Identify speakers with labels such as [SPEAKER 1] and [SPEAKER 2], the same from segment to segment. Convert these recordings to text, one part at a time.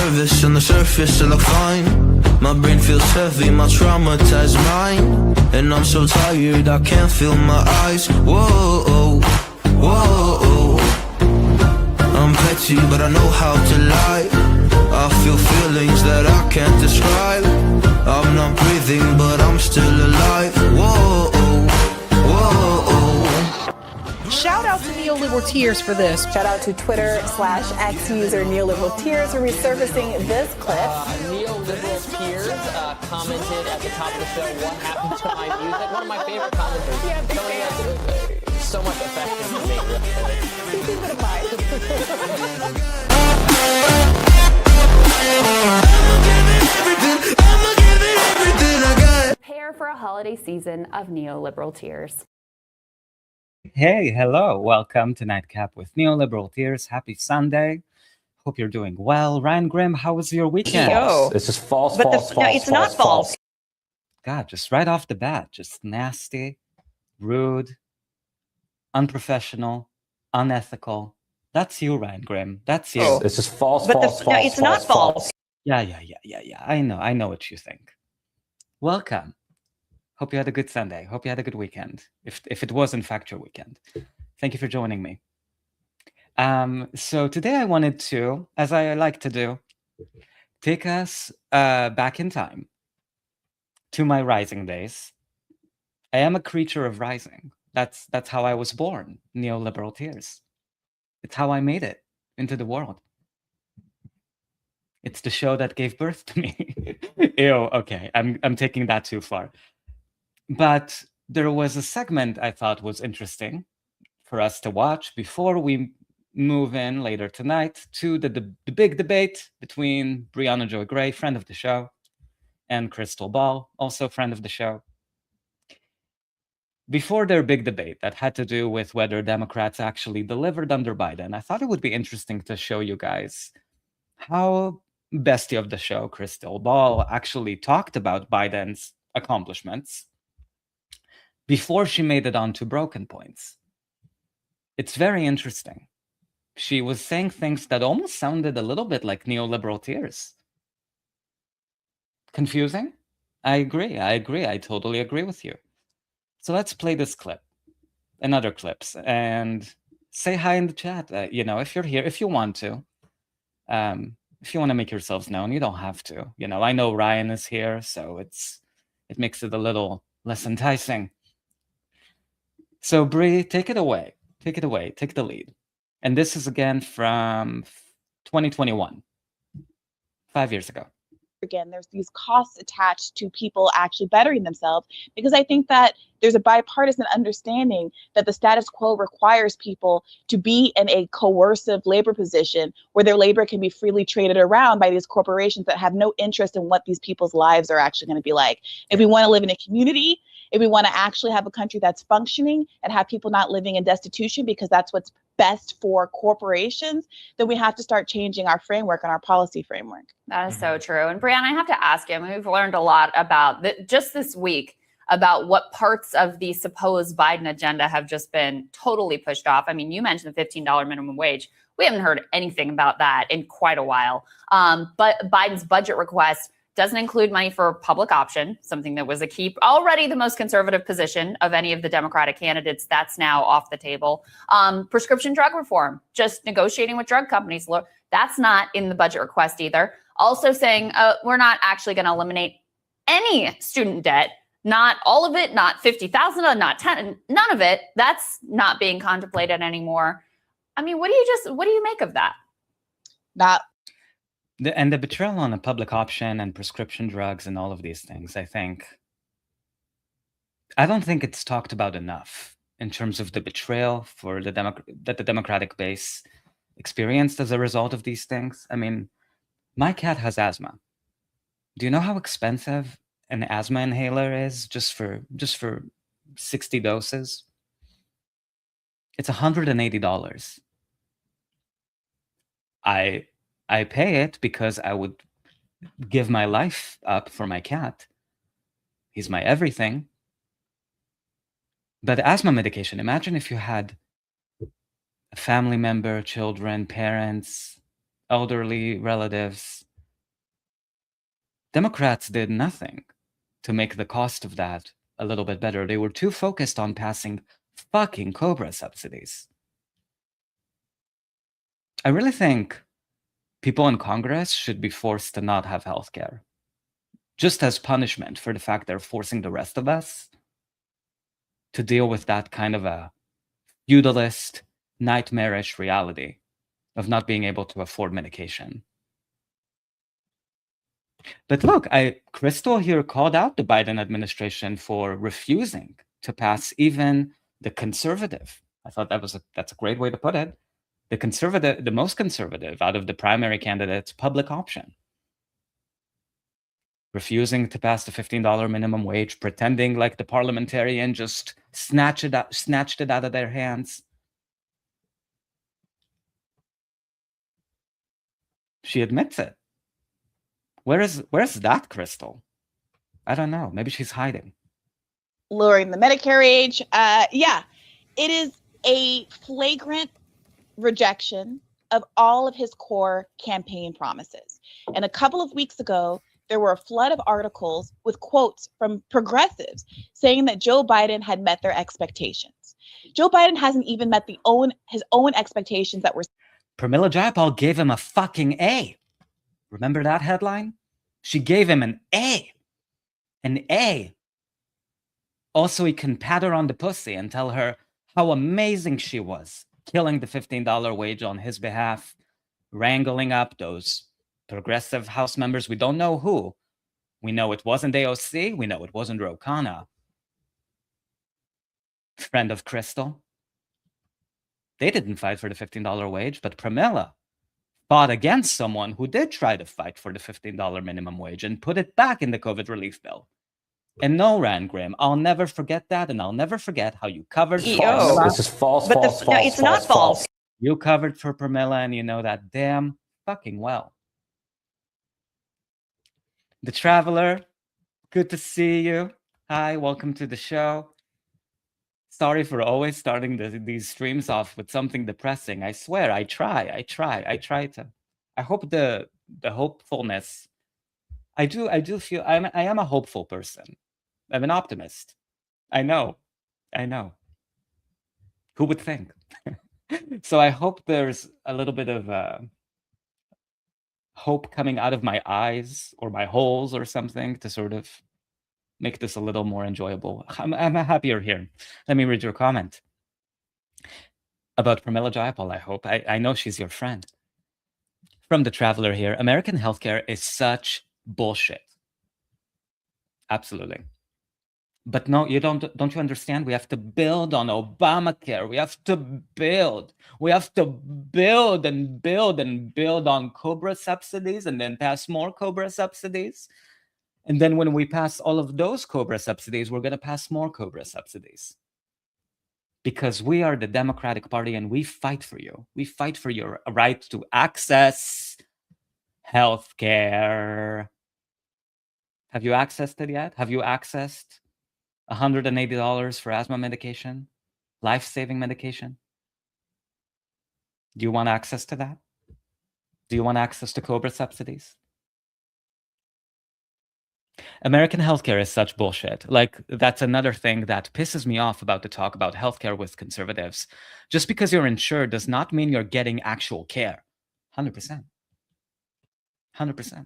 [SPEAKER 1] nervous, on the surface I look fine. My brain feels heavy, my traumatized mind. And I'm so tired, I can't feel my eyes. Whoa, whoa. I'm petty, but I know how to lie. I feel feelings that I can't describe. I'm not breathing, but I'm still alive. Whoa, whoa.
[SPEAKER 2] Shout out to Neoliberal Tears for this.
[SPEAKER 3] Shout out to Twitter/X user Neoliberal Tears for resurfacing this clip.
[SPEAKER 4] Neoliberal Tears commented at the top of the show, "What happened to my music?" One of my favorite commenters. Tony has so much affection for me.
[SPEAKER 3] Keep it in mind.
[SPEAKER 5] Prepare for a holiday season of Neoliberal Tears.
[SPEAKER 6] Hey, hello. Welcome to Nightcap with Neoliberal Tears. Happy Sunday. Hope you're doing well. Ryan Grimm, how was your weekend?
[SPEAKER 7] False. It's just false, false.
[SPEAKER 2] No, it's not false.
[SPEAKER 6] God, just right off the bat, just nasty, rude, unprofessional, unethical. That's you, Ryan Grimm. That's you.
[SPEAKER 7] It's just false,
[SPEAKER 2] But
[SPEAKER 7] false,
[SPEAKER 2] no,
[SPEAKER 7] false,
[SPEAKER 2] it's not false.
[SPEAKER 6] Yeah. I know what you think. Welcome. Hope you had a good Sunday. Hope you had a good weekend. If it was in fact your weekend. Thank you for joining me. So today I wanted to, as I like to do, take us back in time to my rising days. I am a creature of rising. That's how I was born, Neoliberal Tears. It's how I made it into the world. It's the show that gave birth to me. Ew, okay, I'm taking that too far. But there was a segment I thought was interesting for us to watch before we move in later tonight to the big debate between Brianna Joy Gray, friend of the show, and Crystal Ball, also friend of the show. Before their big debate that had to do with whether Democrats actually delivered under Biden, I thought it would be interesting to show you guys how bestie of the show, Crystal Ball, actually talked about Biden's accomplishments before she made it onto Broken Points. It's very interesting. She was saying things that almost sounded a little bit like Neoliberal Tears. Confusing? I agree. I totally agree with you. So let's play this clip and other clips and say hi in the chat. If you're here, if you want to. If you want to make yourselves known, you don't have to. I know Ryan is here, so it makes it a little less enticing. So Brie, take it away. Take the lead. And this is again from 2021, 5 years ago.
[SPEAKER 3] Again, there's these costs attached to people actually bettering themselves, because I think that there's a bipartisan understanding that the status quo requires people to be in a coercive labor position where their labor can be freely traded around by these corporations that have no interest in what these people's lives are actually going to be like. If we want to live in a community, if we want to actually have a country that's functioning and have people not living in destitution because that's what's best for corporations, then we have to start changing our framework and our policy framework.
[SPEAKER 5] That is so true. And Brianna, I have to ask you, we've learned a lot about just this week about what parts of the supposed Biden agenda have just been totally pushed off. You mentioned the $15 minimum wage. We haven't heard anything about that in quite a while. But Biden's budget request doesn't include money for public option, something that was already the most conservative position of any of the Democratic candidates. That's now off the table. Prescription drug reform, just negotiating with drug companies. That's not in the budget request either. Also saying we're not actually going to eliminate any student debt. Not all of it, not 50,000, not 10, none of it. That's not being contemplated anymore. What do you make of that?
[SPEAKER 6] The betrayal on a public option and prescription drugs and all of these things, I don't think it's talked about enough in terms of the betrayal for that the Democratic base experienced as a result of these things. My cat has asthma. Do you know how expensive an asthma inhaler is just for 60 doses? It's $180. I pay it because I would give my life up for my cat. He's my everything. But asthma medication, imagine if you had a family member, children, parents, elderly relatives Democrats did nothing to make the cost of that a little bit better. They were too focused on passing fucking Cobra subsidies. I really think people in Congress should be forced to not have health care, just as punishment for the fact they're forcing the rest of us to deal with that kind of a feudalist, nightmarish reality of not being able to afford medication. But look, Crystal here called out the Biden administration for refusing to pass even the conservative. I thought that's a great way to put it. The most conservative out of the primary candidates, public option. Refusing to pass the $15 minimum wage, pretending like the parliamentarian just snatched it out of their hands. She admits it. Where's that Crystal? I don't know. Maybe she's hiding.
[SPEAKER 3] Lowering the Medicare age. Yeah, it is a flagrant rejection of all of his core campaign promises. And a couple of weeks ago, there were a flood of articles with quotes from progressives saying that Joe Biden had met their expectations. Joe Biden hasn't even met his own expectations that were.
[SPEAKER 6] Pramila Jayapal gave him a fucking A. Remember that headline? She gave him an A. An A. Also, he can pat her on the pussy and tell her how amazing she was, killing the $15 wage on his behalf, wrangling up those progressive House members. We don't know who. We know it wasn't AOC. We know it wasn't Ro Khanna. Friend of Crystal. They didn't fight for the $15 wage, but Pramila fought against someone who did try to fight for the $15 minimum wage and put it back in the COVID relief bill. And no, Rand Grimm, I'll never forget that, and I'll never forget how you covered for Pramila.
[SPEAKER 2] This
[SPEAKER 7] is false,
[SPEAKER 2] But no, it's not false.
[SPEAKER 6] You covered for Pramila, and you know that damn fucking well. The Traveler, good to see you. Hi, welcome to the show. Sorry for always starting these streams off with something depressing. I swear, I try to. I hope the hopefulness. I do feel I am a hopeful person. I'm an optimist. I know. Who would think? So I hope there's a little bit of hope coming out of my eyes or my holes or something to sort of make this a little more enjoyable. I'm happier here. Let me read your comment about Pramila Jayapal. I hope I know she's your friend. From the Traveler here, American healthcare is such bullshit. Absolutely. But no, you don't you understand? We have to build on Obamacare. We have to build and build on Cobra subsidies and then pass more Cobra subsidies. And then when we pass all of those Cobra subsidies, we're going to pass more Cobra subsidies. Because we are the Democratic Party and we fight for you. We fight for your right to access healthcare. Have you accessed it yet? Have you accessed $180 for asthma medication? Life-saving medication? Do you want access to that? Do you want access to Cobra subsidies? American healthcare is such bullshit. Like, that's another thing that pisses me off about the talk about healthcare with conservatives. Just because you're insured does not mean you're getting actual care. 100%. 100%.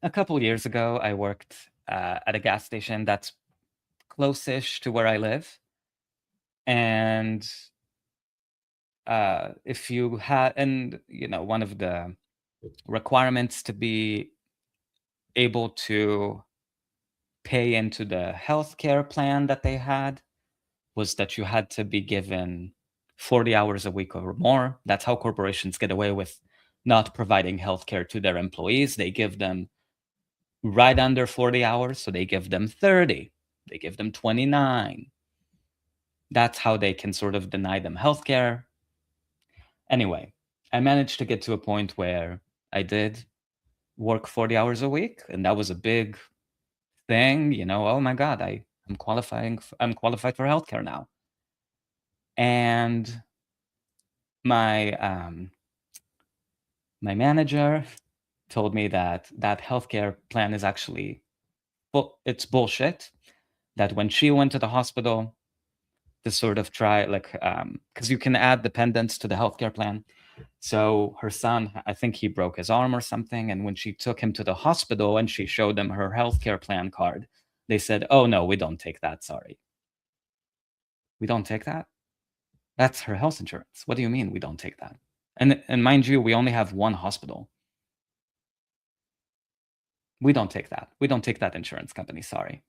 [SPEAKER 6] A couple of years ago, I worked at a gas station that's close-ish to where I live. And if you had, and you know, one of the requirements to be able to pay into the healthcare plan that they had was that you had to be given 40 hours a week or more. That's how corporations get away with not providing healthcare to their employees. They give them right under 40 hours, so they give them 30. They give them 29. That's how they can sort of deny them healthcare. Anyway, I managed to get to a point where I did work 40 hours a week, and that was a big thing. You know, oh my God, I'm qualified for healthcare now. And my My manager told me that that healthcare plan is actually, well, it's bullshit. That when she went to the hospital to sort of try, like, because you can add dependents to the healthcare plan. So her son, I think he broke his arm or something. And when she took him to the hospital and she showed them her healthcare plan card, they said, oh, no, we don't take that. Sorry. We don't take that? That's her health insurance. What do you mean we don't take that? And mind you, we only have one hospital. We don't take that. We don't take that insurance company. Sorry.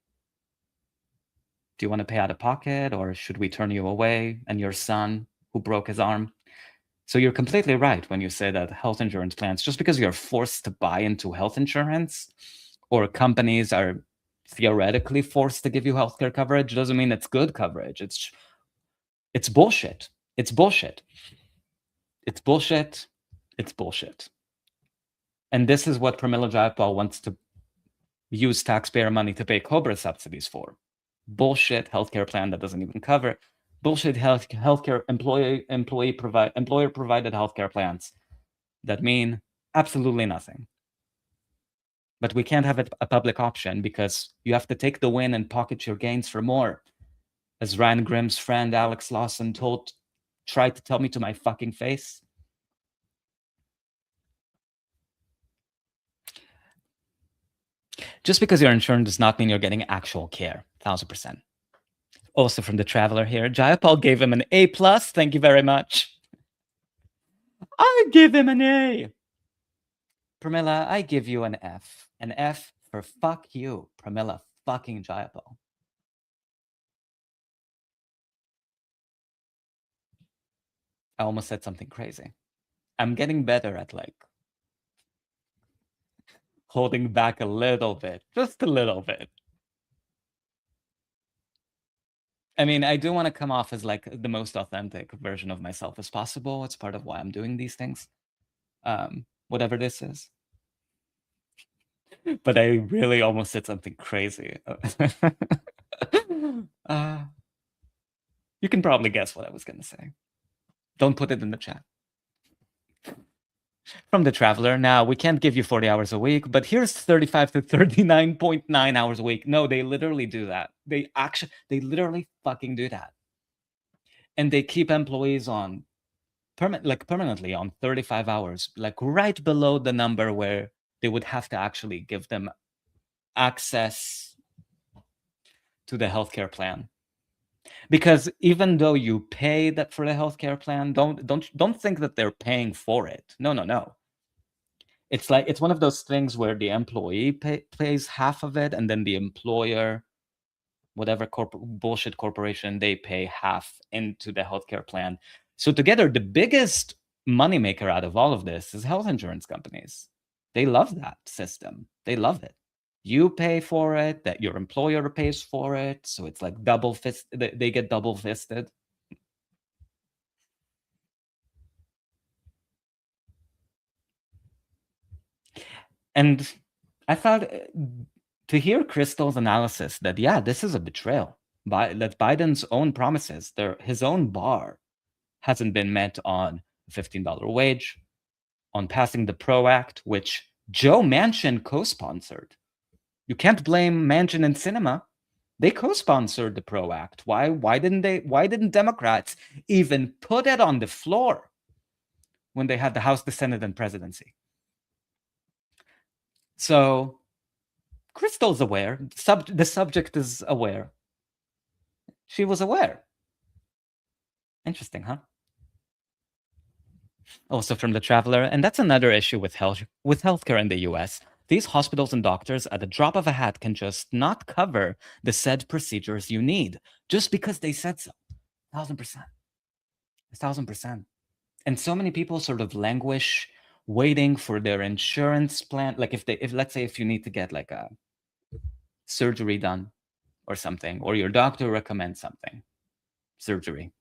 [SPEAKER 6] Do you want to pay out of pocket, or should we turn you away and your son who broke his arm? So you're completely right when you say that health insurance plans, just because you're forced to buy into health insurance, or companies are theoretically forced to give you healthcare coverage, doesn't mean it's good coverage. It's bullshit. It's bullshit. It's bullshit. It's bullshit. And this is what Pramila Jayapal wants to use taxpayer money to pay COBRA subsidies for. Bullshit healthcare plan that doesn't even cover. Bullshit healthcare employer provided healthcare plans that mean absolutely nothing. But we can't have it a public option because you have to take the win and pocket your gains for more. As Ryan Grimm's friend Alex Lawson tried to tell me to my fucking face. Just because you're insured does not mean you're getting actual care. 1000%. Also from the Traveler here, Jayapal gave him an A+. Thank you very much. I give him an A. Pramila, I give you an F. An F for fuck you, Pramila fucking Jayapal. I almost said something crazy. I'm getting better at, like, holding back a little bit, just a little bit. I mean, I do want to come off as, like, the most authentic version of myself as possible. It's part of why I'm doing these things, whatever this is. But I really almost said something crazy. You can probably guess what I was going to say. Don't put it in the chat. From the Traveler, now we can't give you 40 hours a week, but here's 35 to 39.9 hours a week. No, they literally do that. They literally fucking do that. And they keep employees on permanently on 35 hours, like right below the number where they would have to actually give them access to the healthcare plan. Because even though you pay that for the healthcare plan, don't think that they're paying for it. No. It's like, it's one of those things where the employee pays half of it, and then the employer, whatever bullshit corporation, they pay half into the healthcare plan. So together, the biggest moneymaker out of all of this is health insurance companies. They love that system. They love it. You pay for it, that your employer pays for it. So it's like they get double fisted. And I thought to hear Crystal's analysis that, yeah, this is a betrayal. That Biden's own promises, his own bar hasn't been met on a $15 wage, on passing the PRO Act, which Joe Manchin co-sponsored. You can't blame Manchin and Sinema. They co-sponsored the PRO Act. Why didn't Democrats even put it on the floor when they had the House, the Senate, and presidency? So Crystal's aware. The subject is aware. She was aware. Interesting, huh? Also from the Traveler, and that's another issue with healthcare in the US. These hospitals and doctors, at the drop of a hat, can just not cover the said procedures you need, just because they said so. 1000%. 1000%. And so many people sort of languish waiting for their insurance plan. Like if let's say if you need to get like a surgery done or something, or your doctor recommends something, surgery.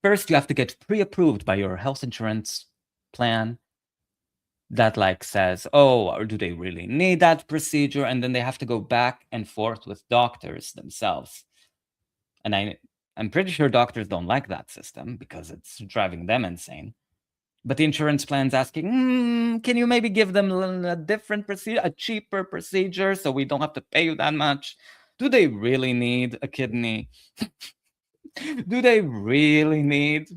[SPEAKER 6] First, you have to get pre-approved by your health insurance plan that like says, oh, or do they really need that procedure? And then they have to go back and forth with doctors themselves. And I'm pretty sure doctors don't like that system because it's driving them insane. But the insurance plan's asking, can you maybe give them a different procedure, a cheaper procedure, so we don't have to pay you that much? Do they really need a kidney? Do they really need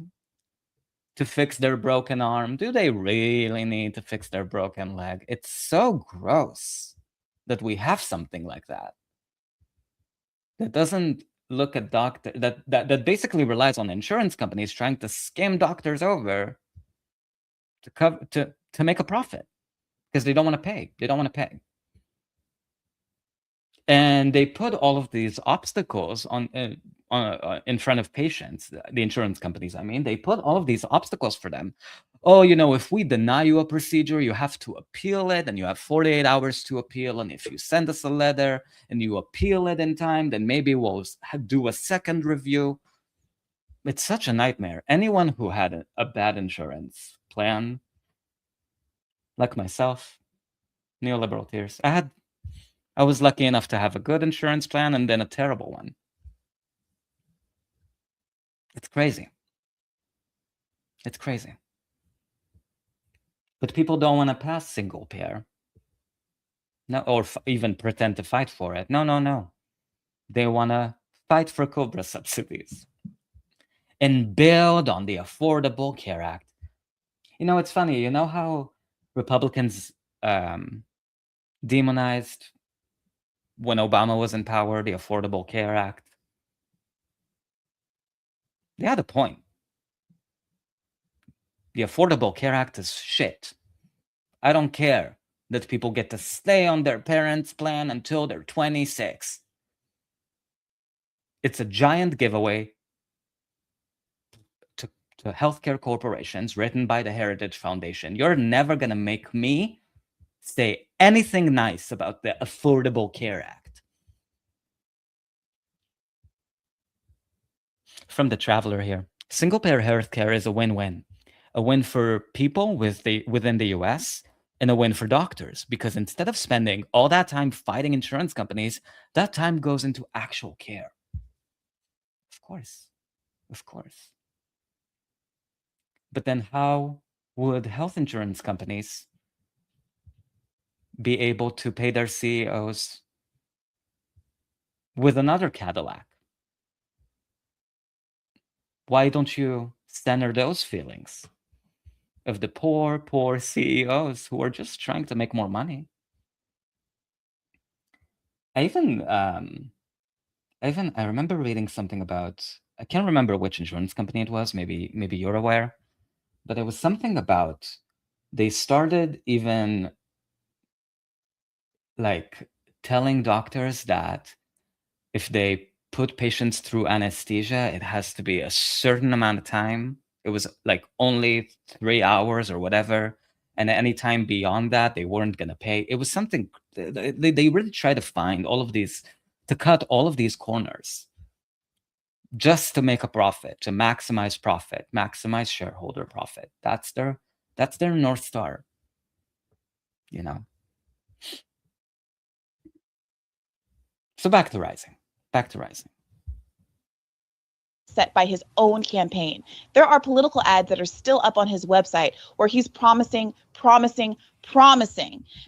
[SPEAKER 6] to fix their broken arm? Do they really need to fix their broken leg? It's so gross that we have something like that. That doesn't look at doctor, that basically relies on insurance companies trying to skim doctors over to make a profit because they don't want to pay. They don't want to pay. And they put all of these obstacles in front of patients, the insurance companies, I mean, they put all of these obstacles for them. Oh, if we deny you a procedure, you have to appeal it, and you have 48 hours to appeal. And if you send us a letter and you appeal it in time, then maybe we'll do a second review. It's such a nightmare. Anyone who had a bad insurance plan, like myself, neoliberal tears. I was lucky enough to have a good insurance plan and then a terrible one. It's crazy. It's crazy. But people don't want to pass single payer. No, or even pretend to fight for it. No. They want to fight for COBRA subsidies and build on the Affordable Care Act. It's funny. You know how Republicans demonized, when Obama was in power, the Affordable Care Act? They had a point. The Affordable Care Act is shit. I don't care that people get to stay on their parents' plan until they're 26. It's a giant giveaway to healthcare corporations written by the Heritage Foundation. You're never going to make me say anything nice about the Affordable Care Act. From the Traveler here, single-payer healthcare is a win-win. A win for people within the US and a win for doctors, because instead of spending all that time fighting insurance companies, that time goes into actual care. Of course. But then how would health insurance companies be able to pay their CEOs with another Cadillac? Why don't you center those feelings of the poor CEOs who are just trying to make more money? I remember reading something about, I can't remember which insurance company it was, maybe you're aware, but it was something about they started even like telling doctors that if they put patients through anesthesia, it has to be a certain amount of time. It was like only 3 hours or whatever. And any time beyond that, they weren't going to pay. It was something, they really try to find all of these, to cut all of these corners just to make a profit, to maximize profit, maximize shareholder profit. That's their North Star, So back to Rising.
[SPEAKER 3] Set by his own campaign. There are political ads that are still up on his website where he's promising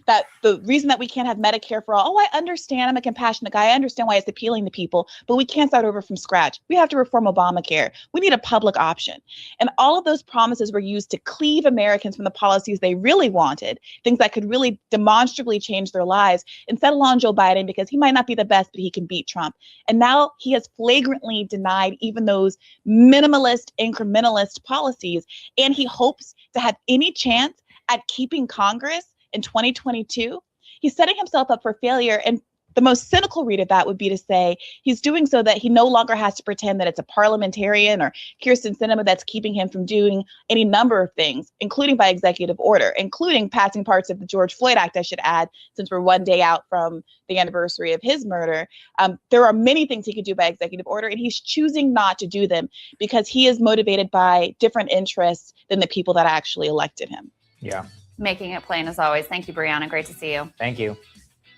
[SPEAKER 3] that the reason that we can't have Medicare for all, I understand, I'm a compassionate guy, I understand why it's appealing to people, but we can't start over from scratch. We have to reform Obamacare. We need a public option. And all of those promises were used to cleave Americans from the policies they really wanted, things that could really demonstrably change their lives, and settle on Joe Biden because he might not be the best, but he can beat Trump. And now he has flagrantly denied even those minimalist, incrementalist policies, and he hopes to have any chance at keeping Congress in 2022. He's setting himself up for failure. And the most cynical read of that would be to say he's doing so that he no longer has to pretend that it's a parliamentarian or Kyrsten Sinema that's keeping him from doing any number of things, including by executive order, including passing parts of the George Floyd Act, I should add, since we're one day out from the anniversary of his murder. There are many things he could do by executive order, and he's choosing not to do them because he is motivated by different interests than the people that actually elected him.
[SPEAKER 4] Yeah.
[SPEAKER 5] Making it plain as always. Thank you, Brianna. Great to see you.
[SPEAKER 4] Thank you.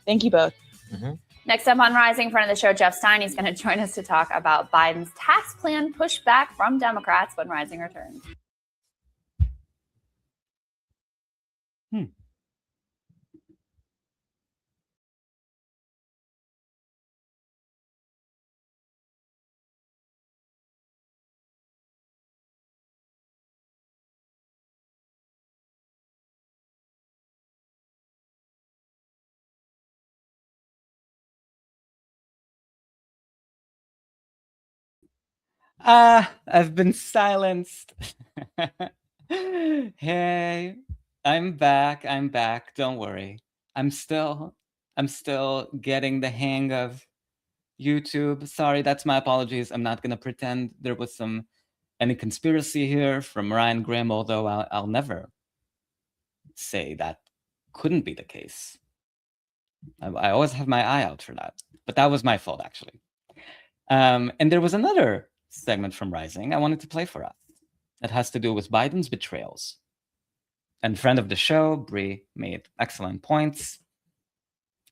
[SPEAKER 3] Thank you both.
[SPEAKER 4] Mm-hmm.
[SPEAKER 5] Next up on Rising, friend of the show, Jeff Stein. He's going to join us to talk about Biden's tax plan pushback from Democrats when Rising returns.
[SPEAKER 6] Hmm. I've been silenced. Hey, I'm back. I'm back. Don't worry. I'm still getting the hang of YouTube. Sorry, that's my apologies. I'm not gonna pretend there was any conspiracy here from Ryan Grimm, although I'll never say that couldn't be the case. I always have my eye out for that. But that was my fault, actually. And there was another segment from Rising I wanted to play for us. It has to do with Biden's betrayals. And friend of the show, Brie, made excellent points.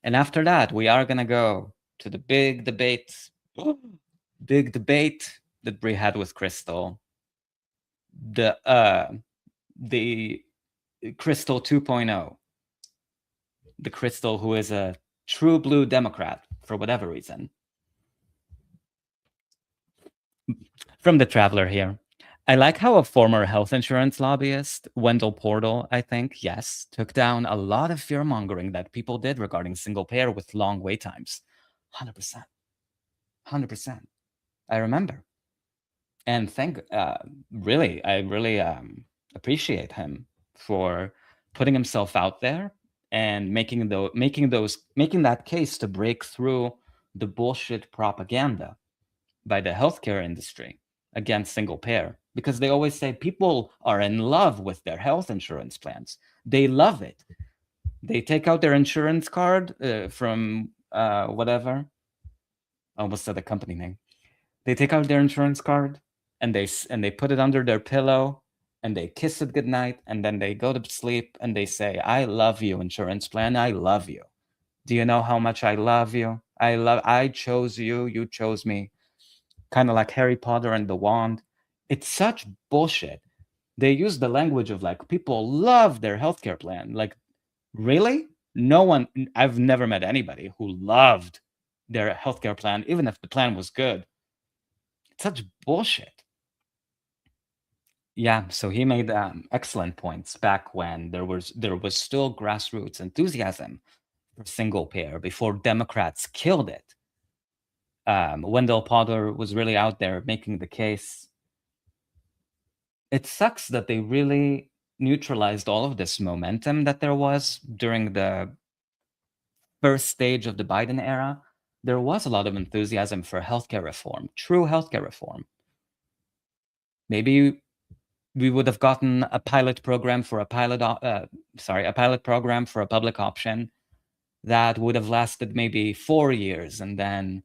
[SPEAKER 6] And after that, we are going to go to the big debate that Brie had with Crystal. The Crystal 2.0. The Crystal who is a true blue Democrat for whatever reason. From the Traveler here. I like how a former health insurance lobbyist, Wendell Portal, I think, yes, took down a lot of fear-mongering that people did regarding single payer with long wait times. 100%. 100%. I remember. And I really appreciate him for putting himself out there and making that case to break through the bullshit propaganda by the healthcare industry against single payer, because they always say people are in love with their health insurance plans. They love it. They take out their insurance card from whatever. I almost said the company name. They take out their insurance card and they put it under their pillow and they kiss it goodnight, and then they go to sleep and they say, "I love you, insurance plan. I love you. Do you know how much I love you? I chose you. You chose me." Kind of like Harry Potter and the wand. It's such bullshit. They use the language of like, people love their healthcare plan. Like, really? No one, I've never met anybody who loved their healthcare plan, even if the plan was good. It's such bullshit. Yeah, so he made excellent points back when there was still grassroots enthusiasm for single payer before Democrats killed it. Wendell Potter was really out there making the case. It sucks that they really neutralized all of this momentum that there was during the first stage of the Biden era. There was a lot of enthusiasm for healthcare reform, true healthcare reform. Maybe we would have gotten a pilot program for a pilot program for a public option that would have lasted maybe 4 years, and then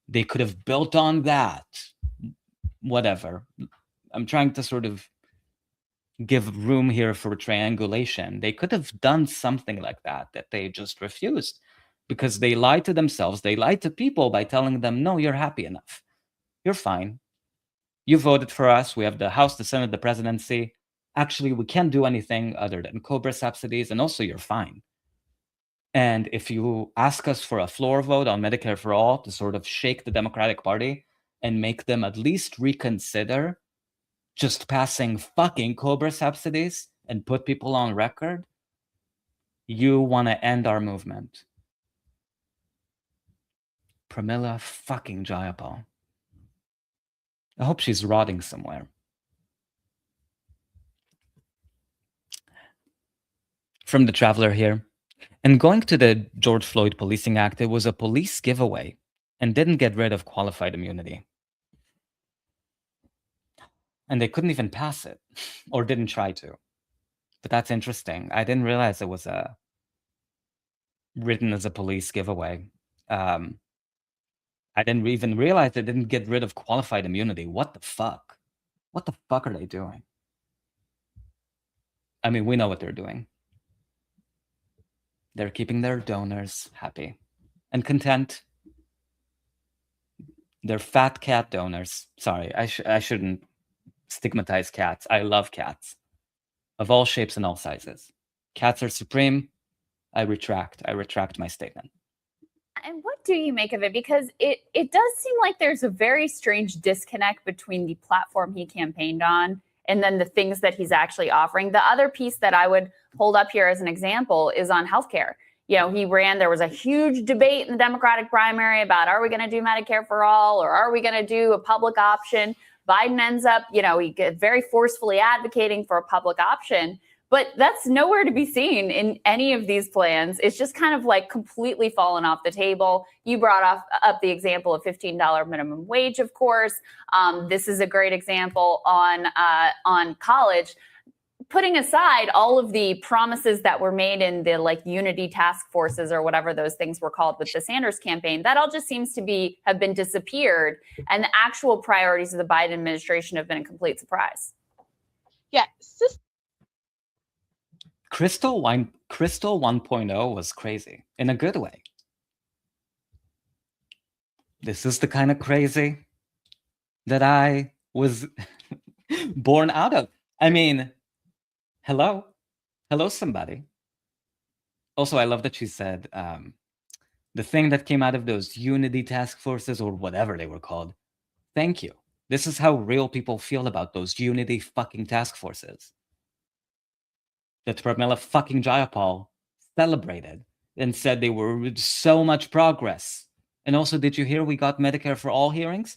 [SPEAKER 6] they could have built on that. Whatever. I'm trying to sort of give room here for triangulation. They could have done something like that they just refused, because they lied to themselves. They lied to people by telling them, no, you're happy enough. You're fine. You voted for us. We have the House, the Senate, the presidency. Actually, we can't do anything other than COBRA subsidies, and also you're fine. And if you ask us for a floor vote on Medicare for all to sort of shake the Democratic Party and make them at least reconsider just passing fucking COBRA subsidies and put people on record, you want to end our movement. Pramila fucking Jayapal. I hope she's rotting somewhere. From the Traveler here. And going to the George Floyd Policing Act, it was a police giveaway and didn't get rid of qualified immunity. And they couldn't even pass it, or didn't try to. But that's interesting. I didn't realize it was written as a police giveaway. I didn't even realize they didn't get rid of qualified immunity. What the fuck? What the fuck are they doing? I mean, we know what they're doing. They're keeping their donors happy and content. They're fat cat donors. Sorry, I shouldn't stigmatize cats. I love cats of all shapes and all sizes. Cats are supreme. I retract my statement.
[SPEAKER 5] And what do you make of it? Because it does seem like there's a very strange disconnect between the platform he campaigned on and then the things that he's actually offering. The other piece that I would hold up here as an example is on healthcare. You know, there was a huge debate in the Democratic primary about, are we going to do Medicare for all, or are we going to do a public option? Biden ends up, he gets very forcefully advocating for a public option. But that's nowhere to be seen in any of these plans. It's just kind of like completely fallen off the table. You brought up the example of $15 minimum wage, of course. This is a great example on college. Putting aside all of the promises that were made in the unity task forces or whatever those things were called with the Sanders campaign, that all just seems to have been disappeared. And the actual priorities of the Biden administration have been a complete surprise.
[SPEAKER 3] Yeah.
[SPEAKER 6] Crystal 1.0 was crazy in a good way. This is the kind of crazy that I was born out of. I mean, hello somebody. Also, I love that she said the thing that came out of those unity task forces or whatever they were called. Thank you. This is how real people feel about those unity fucking task forces. That Pramila fucking Jayapal celebrated and said they were so much progress. And also, did you hear we got Medicare for all hearings?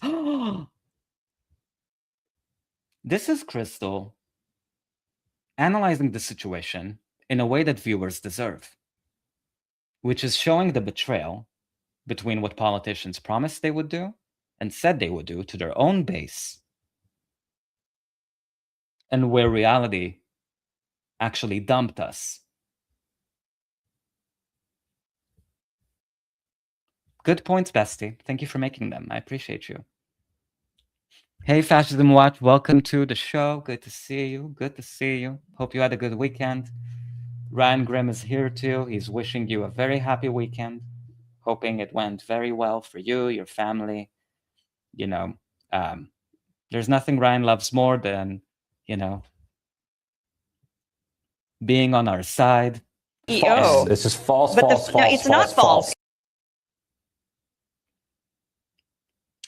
[SPEAKER 6] This is Crystal analyzing the situation in a way that viewers deserve, which is showing the betrayal between what politicians promised they would do and said they would do to their own base, and where reality actually dumped us. Good points, Bestie. Thank you for making them. I appreciate you. Hey, Fascism Watch. Welcome to the show. Good to see you. Good to see you. Hope you had a good weekend. Ryan Grimm is here too. He's wishing you a very happy weekend. Hoping it went very well for you, your family. There's nothing Ryan loves more than, being on our side.
[SPEAKER 2] False.
[SPEAKER 7] This is false,
[SPEAKER 2] But
[SPEAKER 7] false,
[SPEAKER 2] no,
[SPEAKER 7] false,
[SPEAKER 2] it's not false.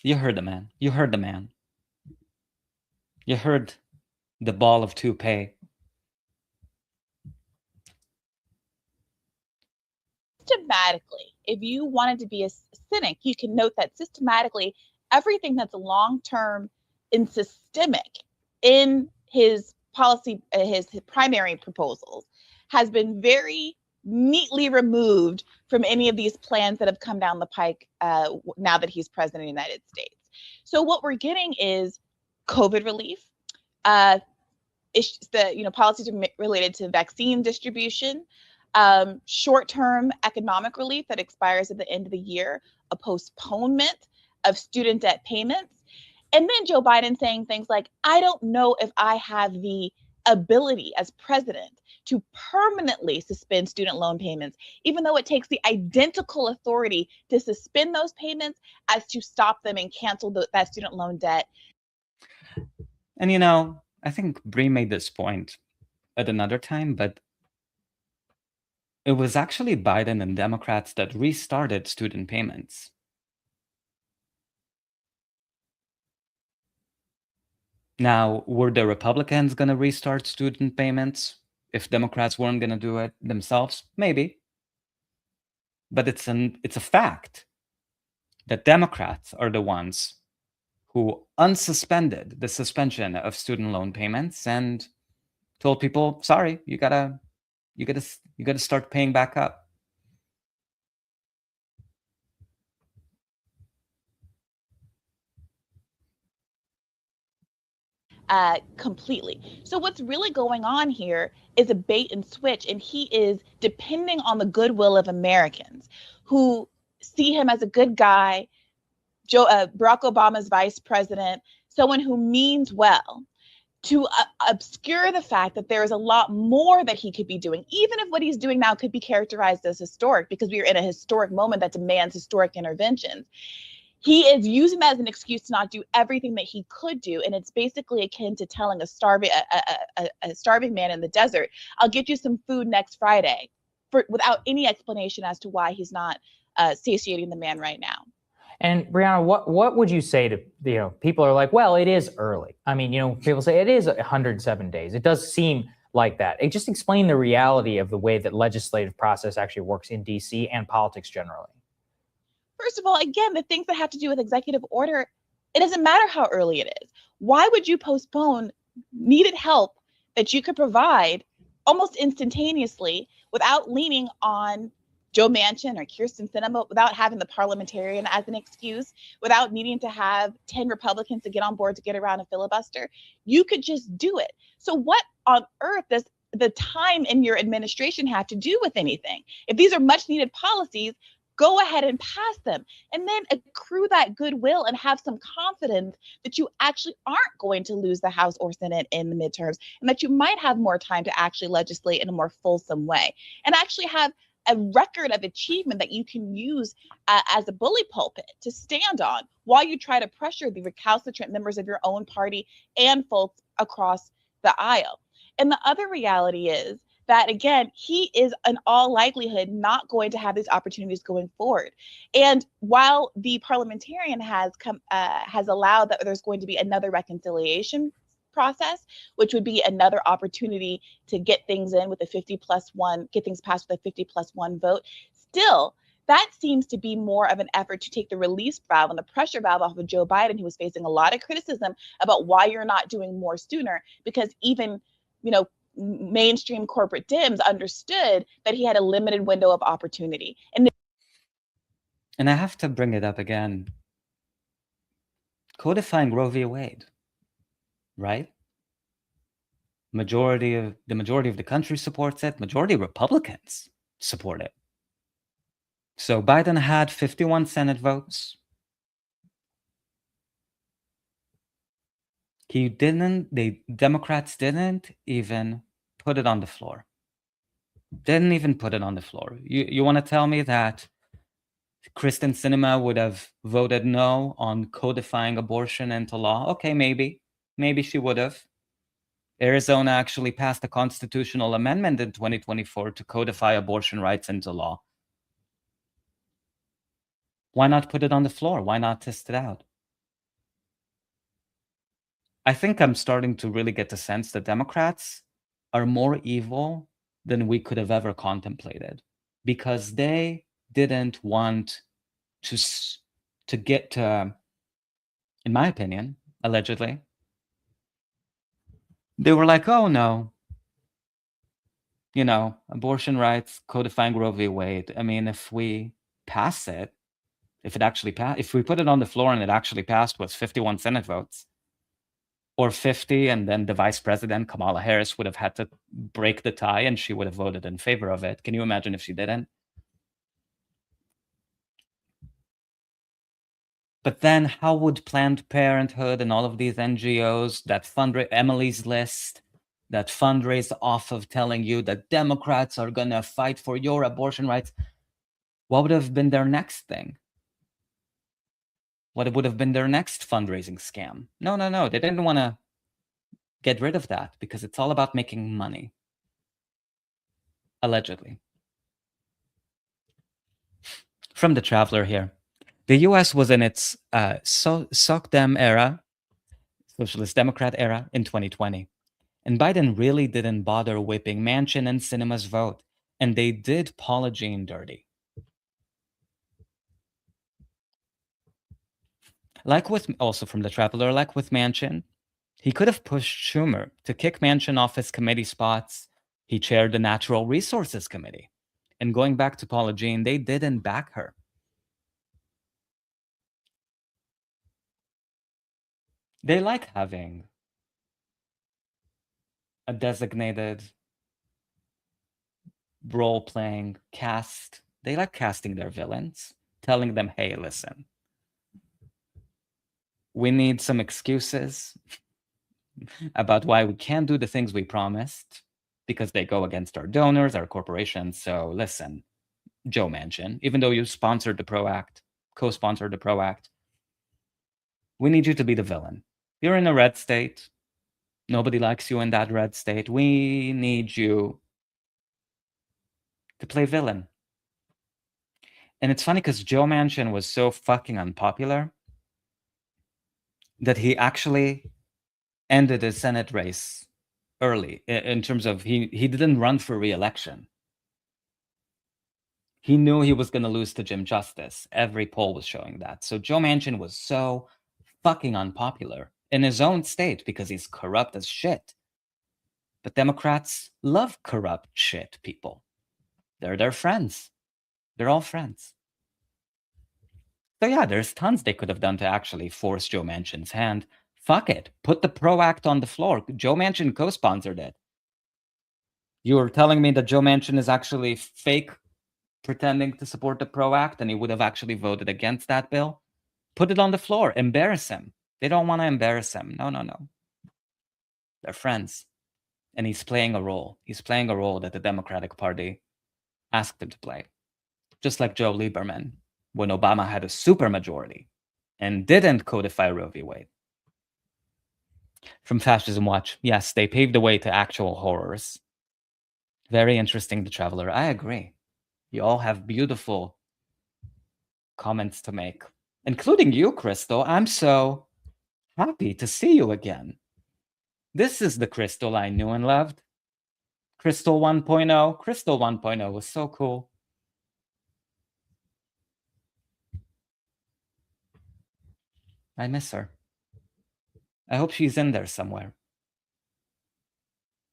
[SPEAKER 6] You heard the man. You heard the man. You heard the ball of toupee.
[SPEAKER 3] Systematically, if you wanted to be a cynic, you can note that systematically, everything that's long-term and systemic in his policy, his primary proposals, has been very neatly removed from any of these plans that have come down the pike now that he's president of the United States. So what we're getting is COVID relief, policies related to vaccine distribution, short-term economic relief that expires at the end of the year, a postponement of student debt payments, and then Joe Biden saying things like, I don't know if I have the ability as president to permanently suspend student loan payments, even though it takes the identical authority to suspend those payments as to stop them and cancel that student loan debt.
[SPEAKER 6] And I think Bree made this point at another time, but it was actually Biden and Democrats that restarted student payments. Now, were the Republicans going to restart student payments if Democrats weren't going to do it themselves? Maybe. But it's a fact that Democrats are the ones who unsuspended the suspension of student loan payments and told people, sorry, you gotta start paying back up.
[SPEAKER 3] Completely. So what's really going on here is a bait and switch, and he is depending on the goodwill of Americans who see him as a good guy, Barack Obama's vice president, someone who means well, to obscure the fact that there is a lot more that he could be doing, even if what he's doing now could be characterized as historic, because we are in a historic moment that demands historic interventions. he is using that as an excuse to not do everything that he could do, and it's basically akin to telling a starving man in the desert, "I'll get you some food next Friday," without any explanation as to why he's not satiating the man right now.
[SPEAKER 7] And Brianna, what would you say to, people are like, well, it is early. I mean, people say it is 107 days. It does seem like that. It just explain the reality of the way that legislative process actually works in DC and politics generally.
[SPEAKER 3] First of all, again, the things that have to do with executive order, it doesn't matter how early it is. Why would you postpone needed help that you could provide almost instantaneously without leaning on Joe Manchin or Kyrsten Sinema, without having the parliamentarian as an excuse, without needing to have 10 Republicans to get on board to get around a filibuster? You could just do it. So what on earth does the time in your administration have to do with anything? If these are much needed policies, go ahead and pass them, and then accrue that goodwill and have some confidence that you actually aren't going to lose the House or Senate in the midterms, and that you might have more time to actually legislate in a more fulsome way, and actually have a record of achievement that you can use as a bully pulpit to stand on while you try to pressure the recalcitrant members of your own party and folks across the aisle. And the other reality is that, again, he is in all likelihood not going to have these opportunities going forward. And while the parliamentarian has allowed that there's going to be another reconciliation process, which would be another opportunity to get things in with a 50+1, get things passed with a 50+1 vote, still, that seems to be more of an effort to take the release valve and the pressure valve off of Joe Biden, who was facing a lot of criticism about why you're not doing more sooner, because even, mainstream corporate Dems understood that he had a limited window of opportunity. And
[SPEAKER 6] I have to bring it up again. Codifying Roe v. Wade, right? The majority of the country supports it. Majority of Republicans support it. So Biden had 51 Senate votes. Democrats didn't even put it on the floor. Didn't even put it on the floor. You want to tell me that Kyrsten Sinema would have voted no on codifying abortion into law? Okay, maybe. Maybe she would have. Arizona actually passed a constitutional amendment in 2024 to codify abortion rights into law. Why not put it on the floor? Why not test it out? I think I'm starting to really get the sense that Democrats are more evil than we could have ever contemplated, because they didn't want to get to, in my opinion, allegedly, they were like, oh no, abortion rights, codifying Roe v. Wade. I mean, if we pass it, if we put it on the floor and it actually passed with 51 Senate votes, or 50, and then the vice president, Kamala Harris, would have had to break the tie and she would have voted in favor of it. Can you imagine if she didn't? But then how would Planned Parenthood and all of these NGOs, that Emily's List, that fundraise off of telling you that Democrats are going to fight for your abortion rights, what would have been their next thing? What would have been their next fundraising scam? No. They didn't want to get rid of that because it's all about making money. Allegedly. From The Traveler here. The US was in its SOCDEM era, Socialist Democrat era, in 2020. And Biden really didn't bother whipping Manchin and Sinema's vote. And they did Paula Jean dirty. Also from The Traveler, like with Manchin, he could have pushed Schumer to kick Manchin off his committee spots. He chaired the Natural Resources Committee. And going back to Paula Jean, they didn't back her. They like having a designated role-playing cast. They like casting their villains, telling them, hey, listen, we need some excuses about why we can't do the things we promised because they go against our donors, our corporations. So listen, Joe Manchin, even though you sponsored the PRO Act, co-sponsored the PRO Act, We need you to be the villain. You're in a red state. Nobody likes you in that red state. We need you to play villain. And it's funny because Joe Manchin was so fucking unpopular that he actually ended his Senate race early in terms of he didn't run for re-election. He knew he was going to lose to Jim Justice. Every poll was showing that. So Joe Manchin was so fucking unpopular in his own state because he's corrupt as shit. But Democrats love corrupt shit people. They're their friends. They're all friends. So yeah, there's tons they could have done to actually force Joe Manchin's hand. Fuck it. Put the PRO Act on the floor. Joe Manchin co-sponsored it. You were telling me that Joe Manchin is actually fake pretending to support the PRO Act and he would have actually voted against that bill? Put it on the floor. Embarrass him. They don't want to embarrass him. No. They're friends. And he's playing a role. He's playing a role that the Democratic Party asked him to play. Just like Joe Lieberman, when Obama had a supermajority and didn't codify Roe v. Wade. From Fascism Watch, yes, they paved the way to actual horrors. Very interesting, The Traveler. I agree. You all have beautiful comments to make, including you, Crystal. I'm so happy to see you again. This is the Crystal I knew and loved. Crystal 1.0. Crystal 1.0 was so cool. I miss her. I hope she's in there somewhere.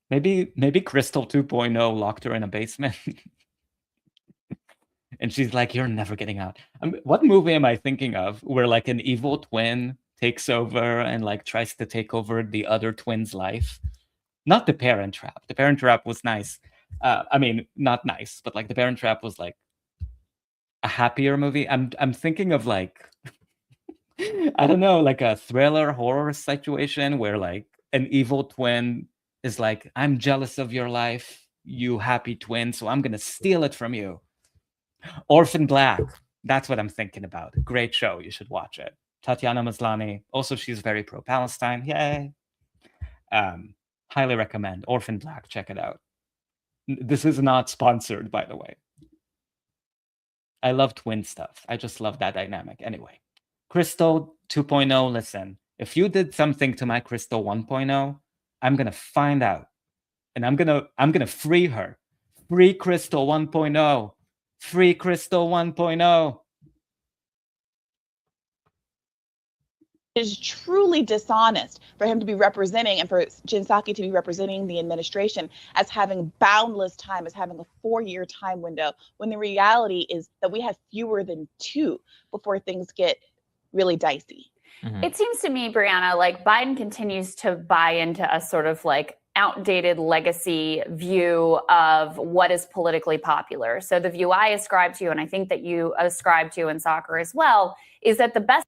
[SPEAKER 6] Maybe Crystal 2.0 locked her in a basement. And she's like, you're never getting out. What movie am I thinking of where like an evil twin takes over and like tries to take over the other twin's life? Not The Parent Trap. The Parent Trap was nice. I mean, not nice, but like The Parent Trap was like a happier movie. I'm thinking of like, I don't know, like a thriller horror situation where like an evil twin is like, I'm jealous of your life, you happy twin, so I'm gonna steal it from you. Orphan Black. That's what I'm thinking about. Great show. You should watch it. Tatiana Maslany. Also, she's very pro-Palestine. Yay. Highly recommend. Orphan Black. Check it out. This is not sponsored, by the way. I love twin stuff. I just love that dynamic. Anyway, Crystal 2.0, listen. If you did something to my Crystal 1.0, I'm going to find out. And I'm gonna free her. Free Crystal 1.0. Free Crystal 1.0.
[SPEAKER 3] It is truly dishonest for him to be representing and for Jen Psaki to be representing the administration as having boundless time, as having a 4-year time window, when the reality is that we have fewer than 2 before things get really dicey.
[SPEAKER 7] Mm-hmm.
[SPEAKER 5] It seems to me, Brianna, like Biden continues to buy into a sort of like outdated legacy view of what is politically popular. So the view I ascribe to, and I think that you ascribe to in soccer as well, is that the best...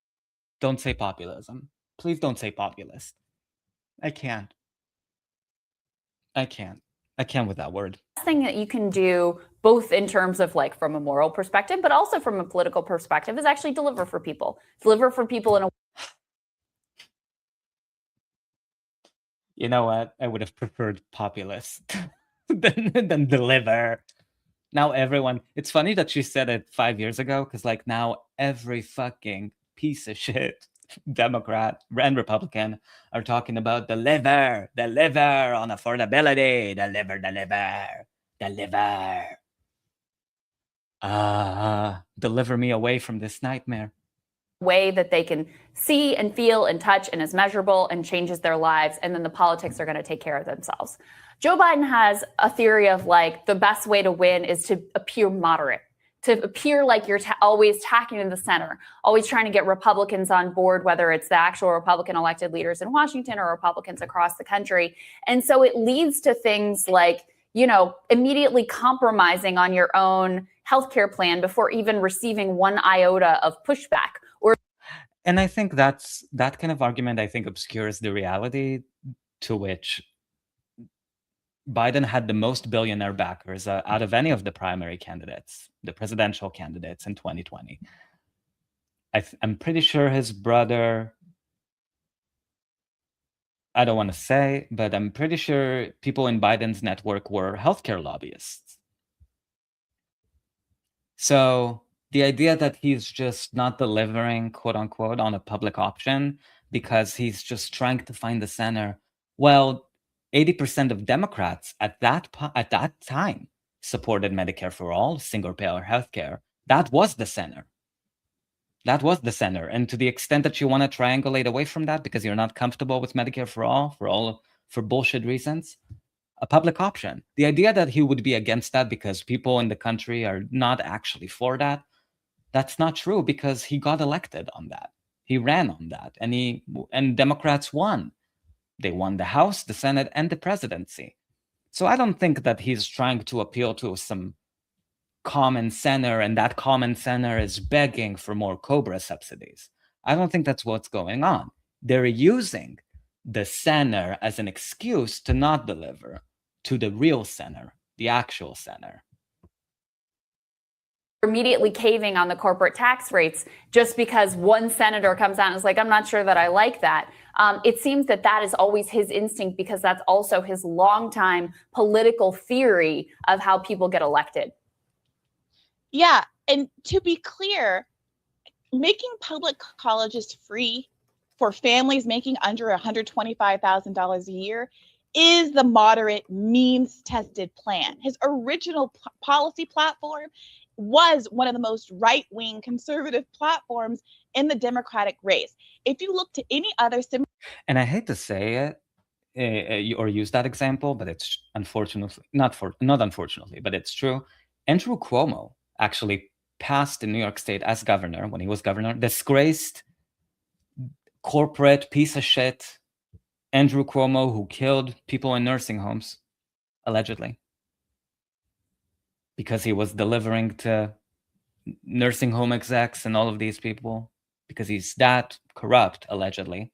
[SPEAKER 6] Don't say populism. Please don't say populist. I can't with that word.
[SPEAKER 5] thing that you can do, both in terms of like from a moral perspective, but also from a political perspective, is actually deliver for people. Deliver for people in a...
[SPEAKER 6] You know what? I would have preferred populist than deliver. Now everyone, it's funny that she said it 5 years ago, because like now every fucking piece of shit Democrat and Republican are talking about deliver on affordability, deliver. Deliver me away from this nightmare.
[SPEAKER 5] Way that they can see and feel and touch and is measurable and changes their lives, and then the politics are going to take care of themselves. Joe Biden has a theory of like the best way to win is to appear moderate, to appear like you're always tacking in the center, always trying to get Republicans on board, whether it's the actual Republican elected leaders in Washington or Republicans across the country. And so it leads to things like, you know, immediately compromising on your own healthcare plan before even receiving one iota of pushback.
[SPEAKER 6] And I think that kind of argument, I think, obscures the reality to which Biden had the most billionaire backers out of any of the primary candidates, the presidential candidates in 2020. I'm pretty sure his brother I don't want to say, but I'm pretty sure people in Biden's network were healthcare lobbyists. So the idea that he's just not delivering, quote unquote, on a public option because he's just trying to find the center. Well, 80% of Democrats at that time supported Medicare for all, single-payer healthcare. That was the center. That was the center. And to the extent that you want to triangulate away from that because you're not comfortable with Medicare for bullshit reasons, a public option. The idea that he would be against that because people in the country are not actually for that, that's not true because he got elected on that. He ran on that, and Democrats won. They won the House, the Senate, and the presidency. So I don't think that he's trying to appeal to some common center, and that common center is begging for more COBRA subsidies. I don't think that's what's going on. They're using the center as an excuse to not deliver to the real center, the actual center.
[SPEAKER 5] Immediately caving on the corporate tax rates just because one senator comes out and is like, I'm not sure that I like that. It seems that that is always his instinct because that's also his longtime political theory of how people get elected.
[SPEAKER 3] Yeah, and to be clear, making public colleges free for families making under $125,000 a year is the moderate means-tested plan. His original policy platform was one of the most right-wing conservative platforms in the Democratic race. If you look to any other similar...
[SPEAKER 6] And I hate to say it or use that example, but it's unfortunately, not unfortunately, but it's true. Andrew Cuomo actually passed in New York State as governor, when he was governor, disgraced corporate piece of shit Andrew Cuomo, who killed people in nursing homes, allegedly, because he was delivering to nursing home execs and all of these people, because he's that corrupt, allegedly.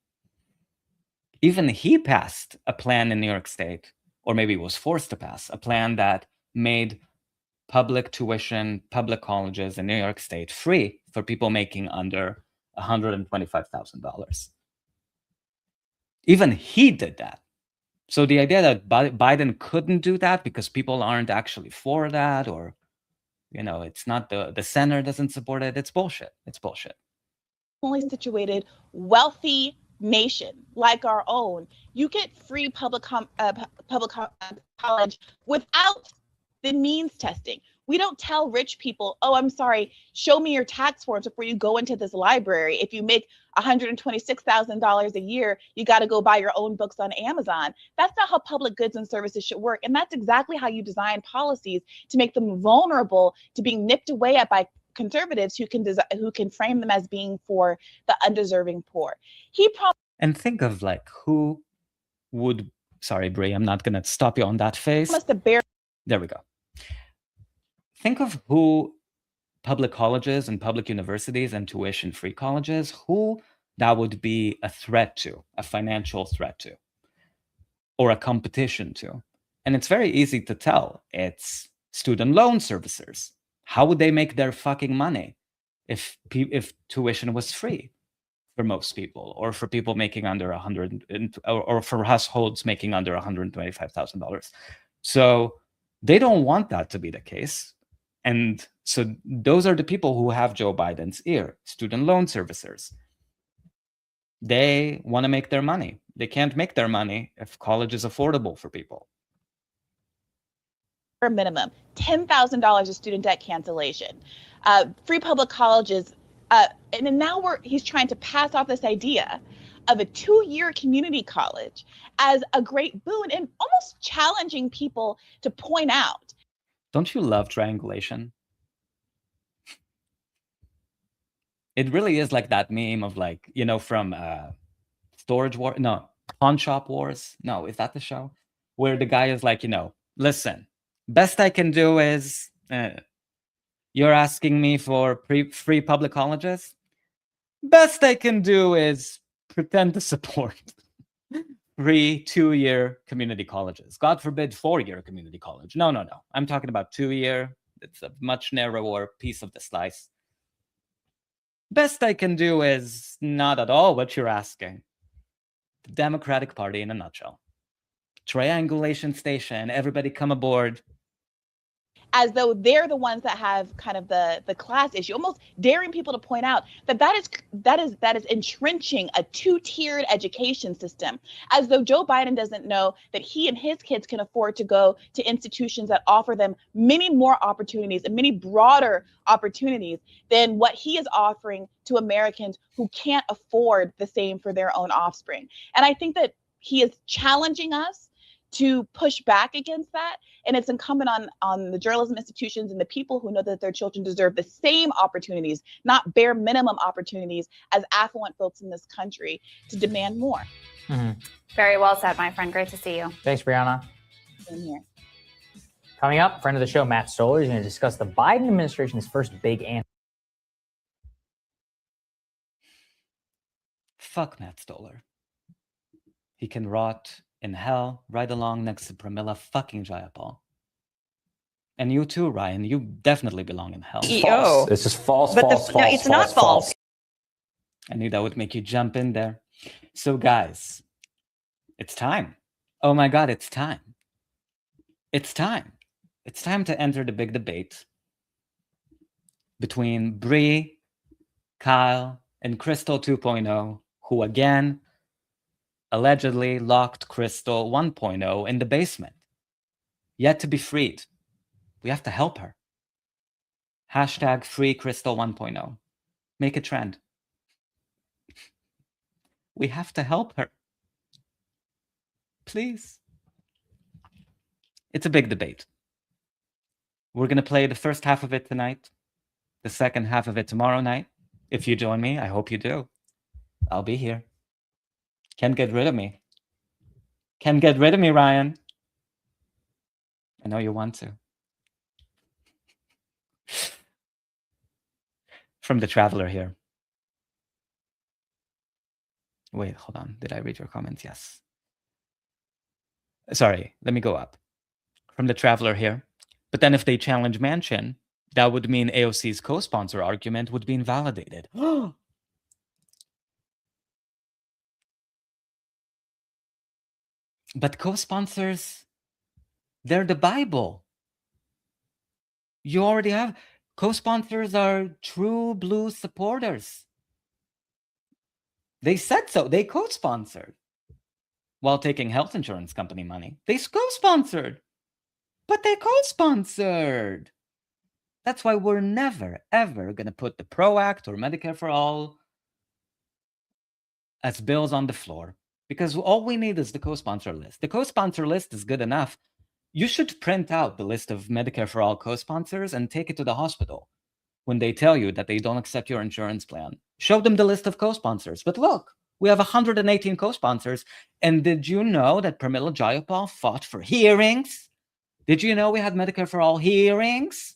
[SPEAKER 6] Even he passed a plan in New York State, or maybe was forced to pass, a plan that made public tuition, public colleges in New York State free for people making under $125,000. Even he did that. So the idea that Biden couldn't do that because people aren't actually for that, or, it's not the center doesn't support it, it's bullshit. It's bullshit.
[SPEAKER 3] Only situated, wealthy nation like our own, you get free public college without the means testing. We don't tell rich people, oh, I'm sorry, show me your tax forms before you go into this library. If you make $126,000 a year, you got to go buy your own books on Amazon. That's not how public goods and services should work. And that's exactly how you design policies to make them vulnerable to being nipped away at by conservatives who can frame them as being for the undeserving poor.
[SPEAKER 6] And think of who would, sorry, Brie, I'm not going to stop you on that phase. There we go. Think of who public colleges and public universities and tuition-free colleges, who that would be a threat to, a financial threat to, or a competition to. And it's very easy to tell. It's student loan servicers. How would they make their fucking money if tuition was free for most people, or for people making under or for households making under $125,000? So they don't want that to be the case. And so those are the people who have Joe Biden's ear, student loan servicers. They want to make their money. They can't make their money if college is affordable for people.
[SPEAKER 3] Minimum, $10,000 of student debt cancellation, free public colleges. And then now he's trying to pass off this idea of a 2-year community college as a great boon, and almost challenging people to point out.
[SPEAKER 6] Don't you love triangulation? It really is like that meme of from Storage War, no, Pawn Shop Wars. No, is that the show? Where the guy is listen, best I can do is, you're asking me for free public colleges? Best I can do is pretend to support free 2-year community colleges. God forbid 4-year community college. No. I'm talking about 2-year. It's a much narrower piece of the slice. Best I can do is not at all what you're asking. The Democratic Party in a nutshell. Triangulation station, everybody come aboard.
[SPEAKER 3] As though they're the ones that have kind of the class issue, almost daring people to point out that is entrenching a two-tiered education system, as though Joe Biden doesn't know that he and his kids can afford to go to institutions that offer them many more opportunities and many broader opportunities than what he is offering to Americans who can't afford the same for their own offspring. And I think that he is challenging us to push back against that. And it's incumbent on the journalism institutions and the people who know that their children deserve the same opportunities, not bare minimum opportunities, as affluent folks in this country, to demand more.
[SPEAKER 5] Very well said, my friend. Great to see you.
[SPEAKER 7] Thanks, Brianna.
[SPEAKER 3] In here.
[SPEAKER 7] Coming up, friend of the show, Matt Stoller, is going to discuss the Biden administration's first big answer.
[SPEAKER 6] Fuck Matt Stoller. He can rot in hell right along next to Pramila fucking Jayapal. And you too, Ryan. You definitely belong in hell.
[SPEAKER 2] CEO.
[SPEAKER 8] This is false,
[SPEAKER 2] But
[SPEAKER 8] false,
[SPEAKER 2] no,
[SPEAKER 8] false,
[SPEAKER 2] it's not false.
[SPEAKER 6] I knew that would make you jump in there. So, guys, it's time. Oh my God, it's time. It's time. It's time to enter the big debate between Bree, Kyle, and Crystal 2.0, who again allegedly locked Crystal 1.0 in the basement, yet to be freed. We have to help her. Hashtag free Crystal 1.0. Make a trend. We have to help her. Please. It's a big debate. We're going to play the first half of it tonight, the second half of it tomorrow night. If you join me, I hope you do. I'll be here. Can't get rid of me. Can't get rid of me, Ryan. I know you want to. From the Traveler here. Wait, hold on. Did I read your comments? Yes. Sorry, let me go up. From the Traveler here. But then if they challenge Manchin, that would mean AOC's co-sponsor argument would be invalidated. But co-sponsors, they're the Bible. You already have co-sponsors are true blue supporters. They said so. They co-sponsored while taking health insurance company money. They co-sponsored, but they co-sponsored. That's why we're never, ever going to put the PRO Act or Medicare for All as bills on the floor. Because all we need is the co-sponsor list. The co-sponsor list is good enough. You should print out the list of Medicare for All co-sponsors and take it to the hospital when they tell you that they don't accept your insurance plan. Show them the list of co-sponsors. But look, we have 118 co-sponsors. And did you know that Pramila Jayapal fought for hearings? Did you know we had Medicare for All hearings?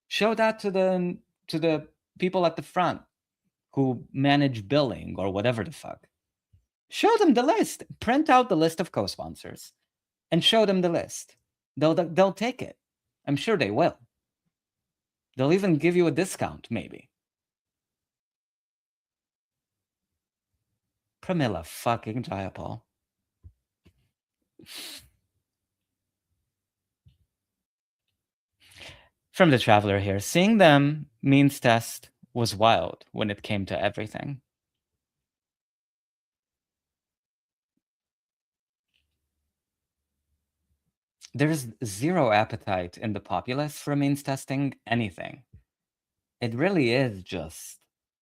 [SPEAKER 6] Show that to the people at the front who manage billing or whatever the fuck. Show them the list. Print out the list of co-sponsors and show them the list. They'll take it. I'm sure they will. They'll even give you a discount, maybe. Pramila fucking Jayapal. From the Traveler here. Seeing them means test was wild when it came to everything. There's zero appetite in the populace for means testing anything. It really is just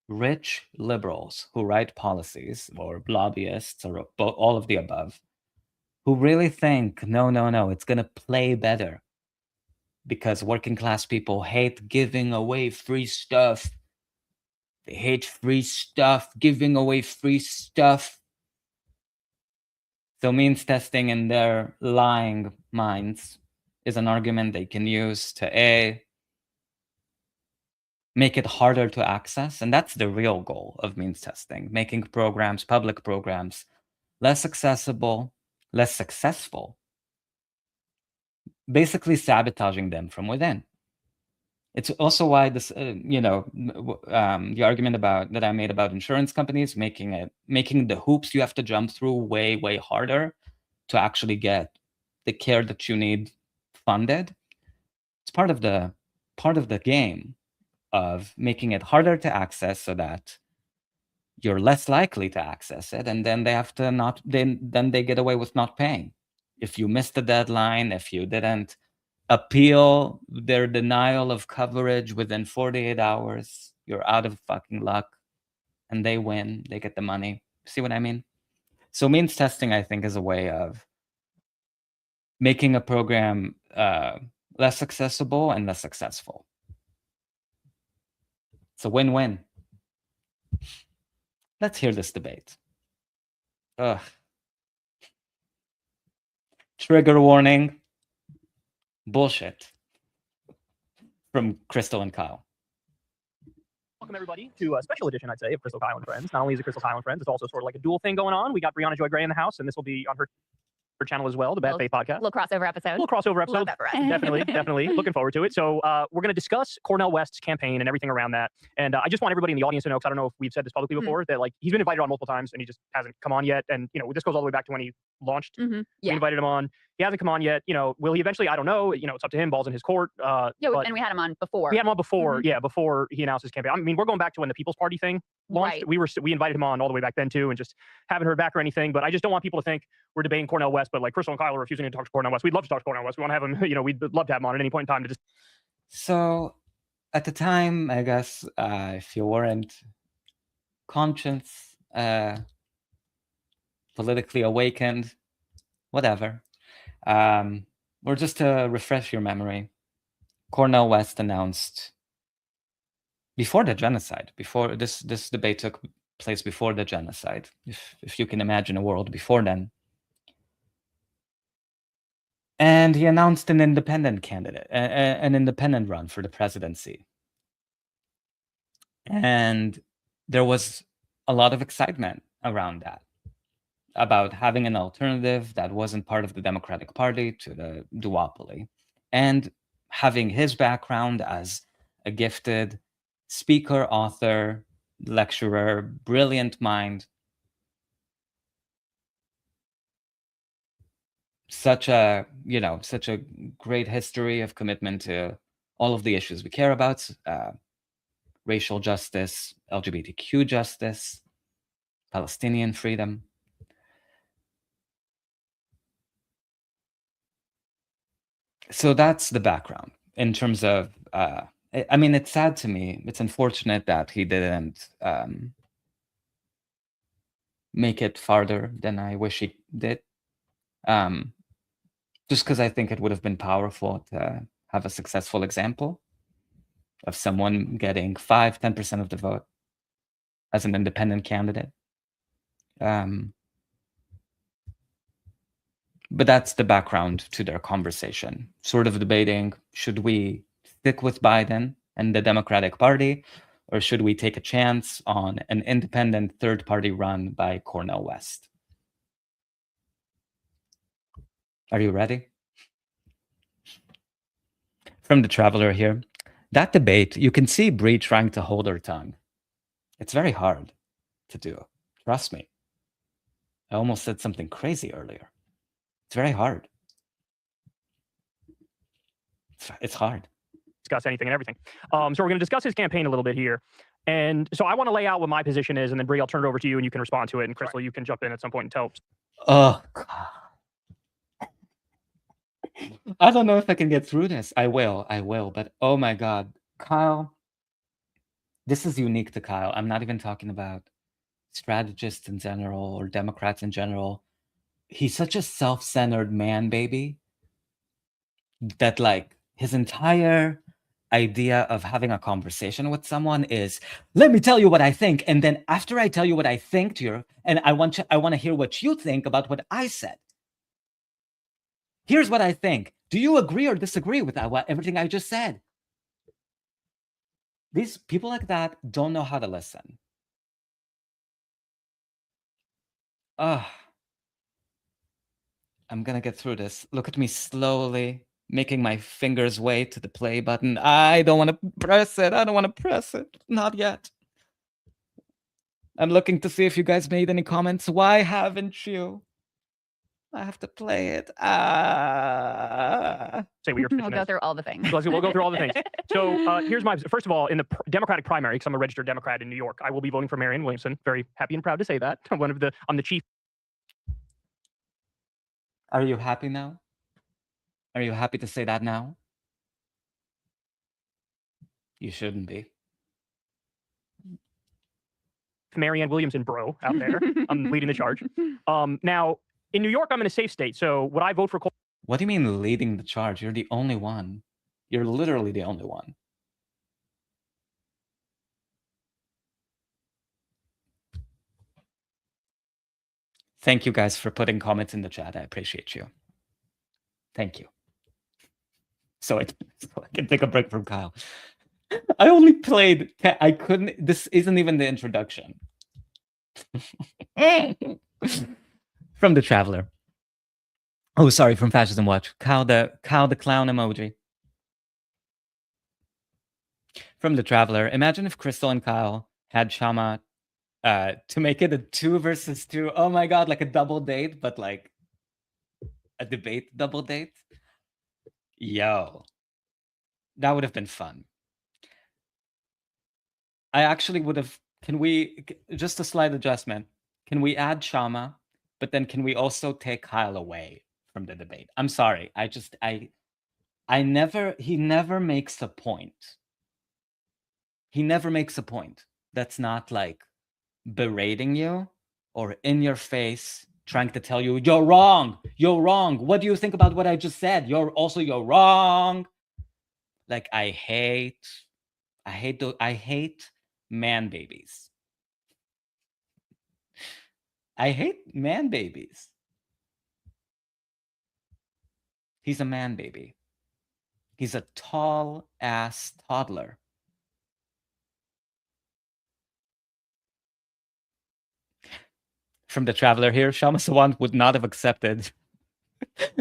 [SPEAKER 6] rich liberals who write policies, or lobbyists, or all of the above, who really think, no, it's going to play better because working class people hate giving away free stuff. They hate free stuff, giving away free stuff. So means testing in their lying minds is an argument they can use to A, make it harder to access. And that's the real goal of means testing, making programs, public programs, less accessible, less successful, basically sabotaging them from within. It's also why this, the argument about that I made about insurance companies making the hoops you have to jump through way, way harder to actually get the care that you need funded. It's part of the game of making it harder to access so that you're less likely to access it, and then they have to not then they get away with not paying. If you missed the deadline, if you didn't appeal their denial of coverage within 48 hours, you're out of fucking luck, and they win, they get the money. See what I mean? So means testing, I think, is a way of making a program less accessible and less successful. It's a win-win. Let's hear this debate. Ugh. Trigger warning. Bullshit. From Crystal and Kyle.
[SPEAKER 8] Welcome everybody to a special edition, I'd say, of Crystal, Kyle, and Friends. Not only is it Crystal, Kyle, and Friends, it's also sort of like a dual thing going on. We got Brianna Joy Gray in the house, and this will be on her channel as well, the Bad Faith Podcast.
[SPEAKER 5] Little crossover episode.
[SPEAKER 8] Little crossover episode.
[SPEAKER 5] Love that, Brian.
[SPEAKER 8] Definitely. Looking forward to it. So we're going to discuss Cornel West's campaign and everything around that. And I just want everybody in the audience to know, because I don't know if we've said this publicly before, that like he's been invited on multiple times and he just hasn't come on yet. And this goes all the way back to when he launched. We invited him on. He hasn't come on yet. Will he eventually? I don't know. It's up to him. Ball's in his court.
[SPEAKER 5] And we had him on before.
[SPEAKER 8] We had him on before. Yeah, before he announced his campaign. I mean, we're going back to when the People's Party thing launched.
[SPEAKER 5] Right.
[SPEAKER 8] We invited him on all the way back then too, and just haven't heard back or anything. But I just don't want people to think we're debating Cornel West, but like Crystal and Kyle are refusing to talk to Cornel West. We'd love to talk to Cornel West. We want to have him. We'd love to have him on at any point in time to just.
[SPEAKER 6] So, at the time, I guess if you weren't conscious, politically awakened, whatever. Or just to refresh your memory, Cornel West announced before the genocide, before this debate took place before the genocide, if you can imagine a world before then. And he announced an independent candidate, an independent run for the presidency. And there was a lot of excitement around that, about having an alternative that wasn't part of the Democratic Party to the duopoly, and having his background as a gifted speaker, author, lecturer, brilliant mind, such a great history of commitment to all of the issues we care about, racial justice, LGBTQ justice, Palestinian freedom. So that's the background in terms of, it's sad to me. It's unfortunate that he didn't make it farther than I wish he did. Just because I think it would have been powerful to have a successful example of someone getting 5-10% of the vote as an independent candidate. But that's the background to their conversation, sort of debating, should we stick with Biden and the Democratic Party, or should we take a chance on an independent third party run by Cornel West? Are you ready? From the Traveler here. That debate, you can see Bree trying to hold her tongue. It's very hard to do. Trust me. I almost said something crazy earlier. It's very hard. It's hard.
[SPEAKER 8] Discuss anything and everything. So we're going to discuss his campaign a little bit here. And so I want to lay out what my position is, and then Bree, I'll turn it over to you and you can respond to it. And Crystal, you can jump in at some point and tell.
[SPEAKER 6] Oh, God. I don't know if I can get through this. I will. But oh my God, Kyle, this is unique to Kyle. I'm not even talking about strategists in general or Democrats in general. He's such a self-centered man, baby, that like his entire idea of having a conversation with someone is, let me tell you what I think, and then after I tell you what I think to you, and I want to hear what you think about what I said. Here's what I think. Do you agree or disagree with everything I just said? These people like that don't know how to listen. I'm gonna get through this. Look at me slowly, making my fingers way to the play button. I don't want to press it. I don't want to press it. Not yet. I'm looking to see if you guys made any comments. Why haven't you? I have to play it.
[SPEAKER 8] Say what your
[SPEAKER 5] We'll
[SPEAKER 8] position
[SPEAKER 5] go
[SPEAKER 8] is.
[SPEAKER 5] through all the things.
[SPEAKER 8] We'll go through all the things. So here's my, first of all, in the Democratic primary, because I'm a registered Democrat in New York, I will be voting for Marianne Williamson. Very happy and proud to say that. I'm the chief.
[SPEAKER 6] Are you happy now? Are you happy to say that now? You shouldn't be.
[SPEAKER 8] Marianne Williamson bro out there. I'm leading the charge. Now, in New York, I'm in a safe state. So would I vote for Cole?
[SPEAKER 6] What do you mean leading the charge? You're the only one. You're literally the only one. Thank you guys for putting comments in the chat. I appreciate you. Thank you. So I can take a break from Kyle. I only played, I couldn't, this isn't even the introduction. From the Traveler. Oh, sorry, from Fascism Watch. Cow the clown emoji. From the Traveler. Imagine if Crystal and Kyle had Shama to make it a 2 versus 2. Oh my god, like a double date, but like a debate double date. Yo. That would have been fun. I actually would have, can we, just a slight adjustment. Can we add Shama, but then can we also take Kyle away from the debate? I'm sorry. He never makes a point. He never makes a point that's not like berating you or in your face trying to tell you, you're wrong. You're wrong. What do you think about what I just said? You're wrong. Like, I hate man babies. I hate man babies. He's a man baby. He's a tall ass toddler. From the Traveler here, Shama Sawant would not have accepted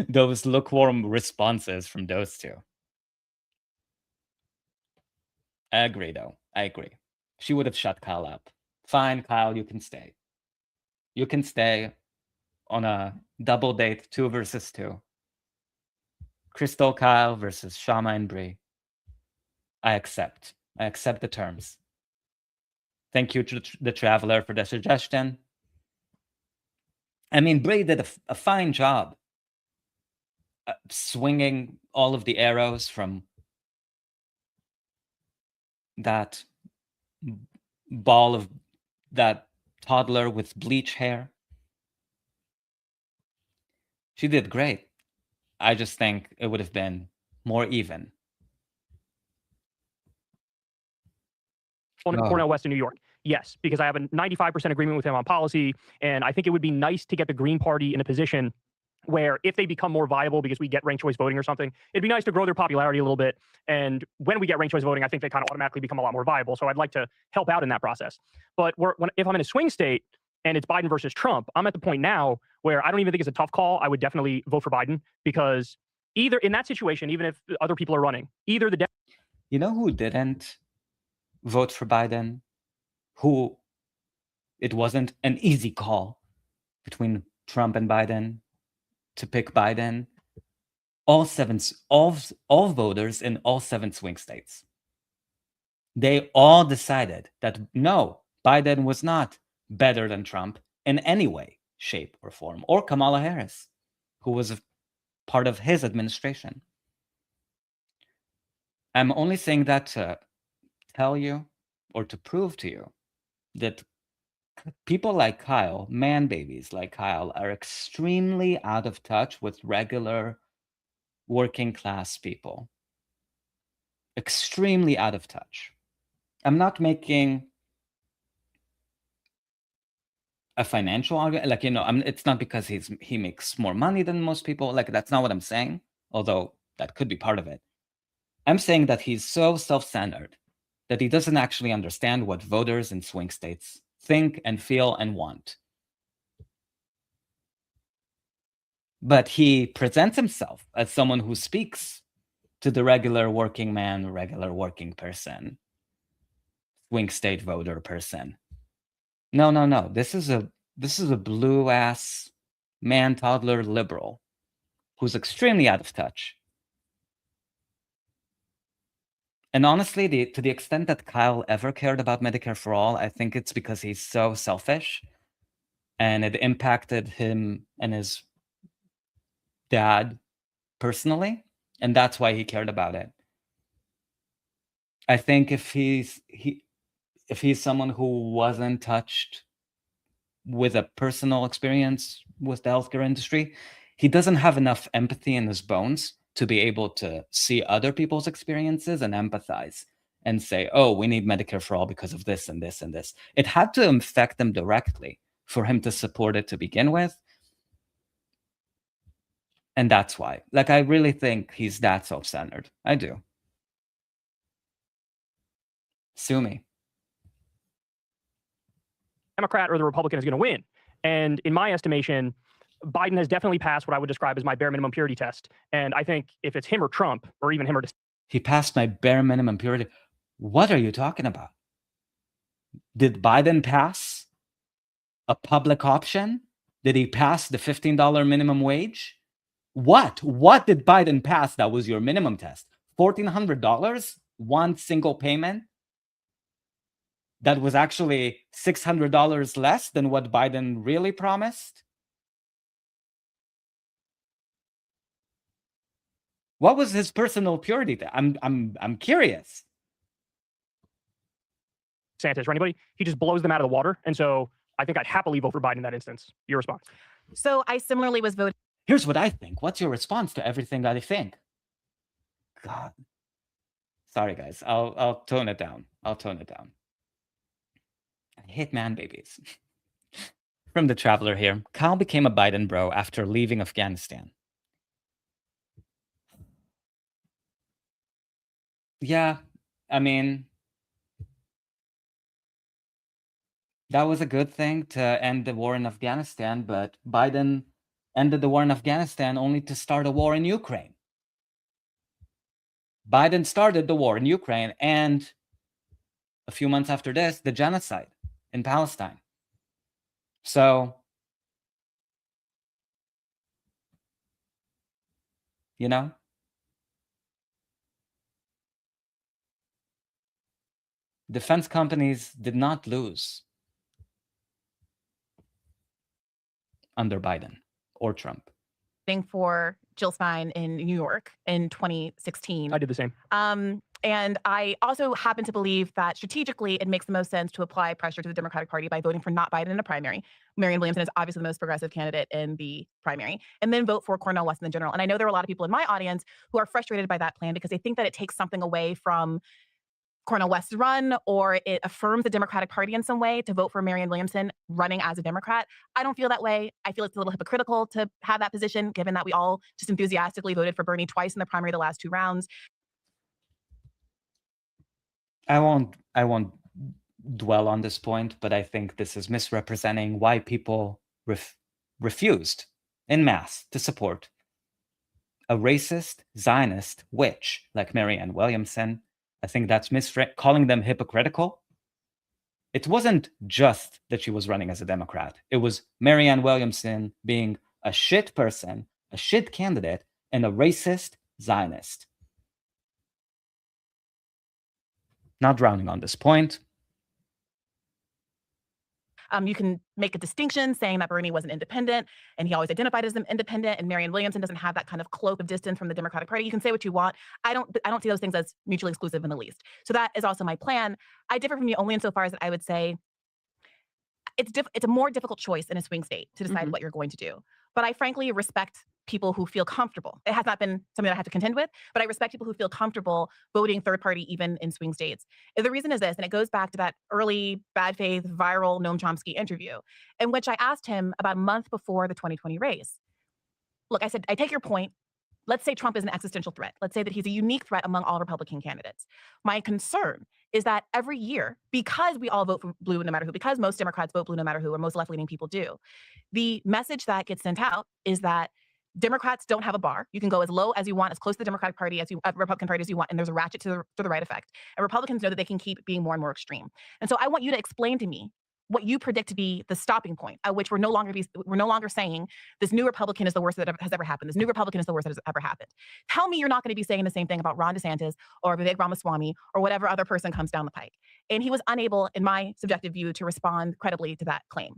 [SPEAKER 6] those lukewarm responses from those two. I agree, though. I agree. She would have shut Kyle up. Fine, Kyle, you can stay. You can stay on a double date, 2 versus 2. Crystal Kyle versus Shama and Bree. I accept. I accept the terms. Thank you to the Traveler for the suggestion. I mean, Bree did a fine job swinging all of the arrows from that ball of that toddler with bleach hair. She did great. I just think it would have been more even.
[SPEAKER 8] Cornel West in New York. Yes, because I have a 95% agreement with him on policy, and I think it would be nice to get the Green Party in a position where if they become more viable because we get ranked choice voting or something, it'd be nice to grow their popularity a little bit. And when we get ranked choice voting, I think they kind of automatically become a lot more viable. So I'd like to help out in that process. But if I'm in a swing state and it's Biden versus Trump, I'm at the point now where I don't even think it's a tough call. I would definitely vote for Biden because either in that situation, even if other people are running, either the
[SPEAKER 6] You know who didn't vote for Biden? Who it wasn't an easy call between Trump and Biden to pick Biden? All voters in all 7 swing states. They all decided that no, Biden was not better than Trump in any way, shape, or form, or Kamala Harris, who was a part of his administration. I'm only saying that to tell you or to prove to you that people like Kyle, man babies like Kyle, are extremely out of touch with regular working class people. Extremely out of touch. I'm not making a financial argument, like, you know, it's not because he makes more money than most people. Like, that's not what I'm saying, although that could be part of it. I'm saying that he's so self-centered that he doesn't actually understand what voters in swing states think and feel and want. But he presents himself as someone who speaks to the regular working man, regular working person, swing state voter person. No. This is a blue ass man, toddler liberal who's extremely out of touch. And honestly, to the extent that Kyle ever cared about Medicare for All, I think it's because he's so selfish and it impacted him and his dad personally. And that's why he cared about it. I think if he's someone who wasn't touched with a personal experience with the healthcare industry, he doesn't have enough empathy in his bones to be able to see other people's experiences and empathize and say, oh, we need Medicare for All because of this and this and this. It had to affect him directly for him to support it to begin with. And that's why. Like, I really think he's that self-centered. I do. Sue me.
[SPEAKER 8] Democrat or the Republican is going to win. And in my estimation, Biden has definitely passed what I would describe as my bare minimum purity test. And I think if it's him or Trump, or even him or
[SPEAKER 6] He passed my bare minimum purity. What are you talking about? Did Biden pass a public option? Did he pass the $15 minimum wage? What did Biden pass that was your minimum test? $1,400? One single payment? That was actually $600 less than what Biden really promised? What was his personal purity? I'm curious.
[SPEAKER 8] DeSantis or anybody, he just blows them out of the water. And so I think I'd happily vote for Biden in that instance. Your response?
[SPEAKER 2] So I similarly was voting.
[SPEAKER 6] Here's what I think. What's your response to everything that I think? God. Sorry, guys. I'll tone it down. I hate man babies. From the Traveler here. Kyle became a Biden bro after leaving Afghanistan. Yeah, I mean, that was a good thing to end the war in Afghanistan, but Biden ended the war in Afghanistan only to start a war in Ukraine. Biden started the war in Ukraine and a few months after this, the genocide in Palestine. So, you know, defense companies did not lose under Biden or Trump.
[SPEAKER 2] For Jill Stein in New York in 2016.
[SPEAKER 8] I did the same.
[SPEAKER 2] And I also happen to believe that strategically it makes the most sense to apply pressure to the Democratic Party by voting for not Biden in a primary. Marianne Williamson is obviously the most progressive candidate in the primary, and then vote for Cornel West in the general. And I know there are a lot of people in my audience who are frustrated by that plan because they think that it takes something away from Cornel West's run, or it affirms the Democratic Party in some way to vote for Marianne Williamson running as a Democrat. I don't feel that way. I feel it's a little hypocritical to have that position, given that we all just enthusiastically voted for Bernie twice in the primary the last 2 rounds.
[SPEAKER 6] I won't dwell on this point, but I think this is misrepresenting why people refused en masse to support a racist Zionist witch like Marianne Williamson. I think that's calling them hypocritical. It wasn't just that she was running as a Democrat. It was Marianne Williamson being a shit person, a shit candidate, and a racist Zionist. Not drowning on this point.
[SPEAKER 2] You can make a distinction saying that Bernie wasn't independent and he always identified as an independent, and Marianne Williamson doesn't have that kind of cloak of distance from the Democratic Party. You can say what you want. I don't see those things as mutually exclusive in the least. So that is also my plan. I differ from you only insofar as that I would say it's a more difficult choice in a swing state to decide what you're going to do. But I frankly respect people who feel comfortable. It has not been something that I have to contend with, but I respect people who feel comfortable voting third party even in swing states. And the reason is this, and it goes back to that early bad faith viral Noam Chomsky interview, in which I asked him about a month before the 2020 race. Look, I said, I take your point. Let's say Trump is an existential threat. Let's say that he's a unique threat among all Republican candidates. My concern is that every year, because we all vote for blue no matter who, because most Democrats vote blue no matter who, or most left-leaning people do, the message that gets sent out is that Democrats don't have a bar. You can go as low as you want, as close to the Democratic Party as you, Republican Party as you want, and there's a ratchet to the right effect. And Republicans know that they can keep being more and more extreme. And so I want you to explain to me what you predict to be the stopping point at which we're no longer saying this new Republican is the worst that has ever happened. This new Republican is the worst that has ever happened. Tell me you're not going to be saying the same thing about Ron DeSantis or Vivek Ramaswamy or whatever other person comes down the pike. And he was unable, in my subjective view, to respond credibly to that claim.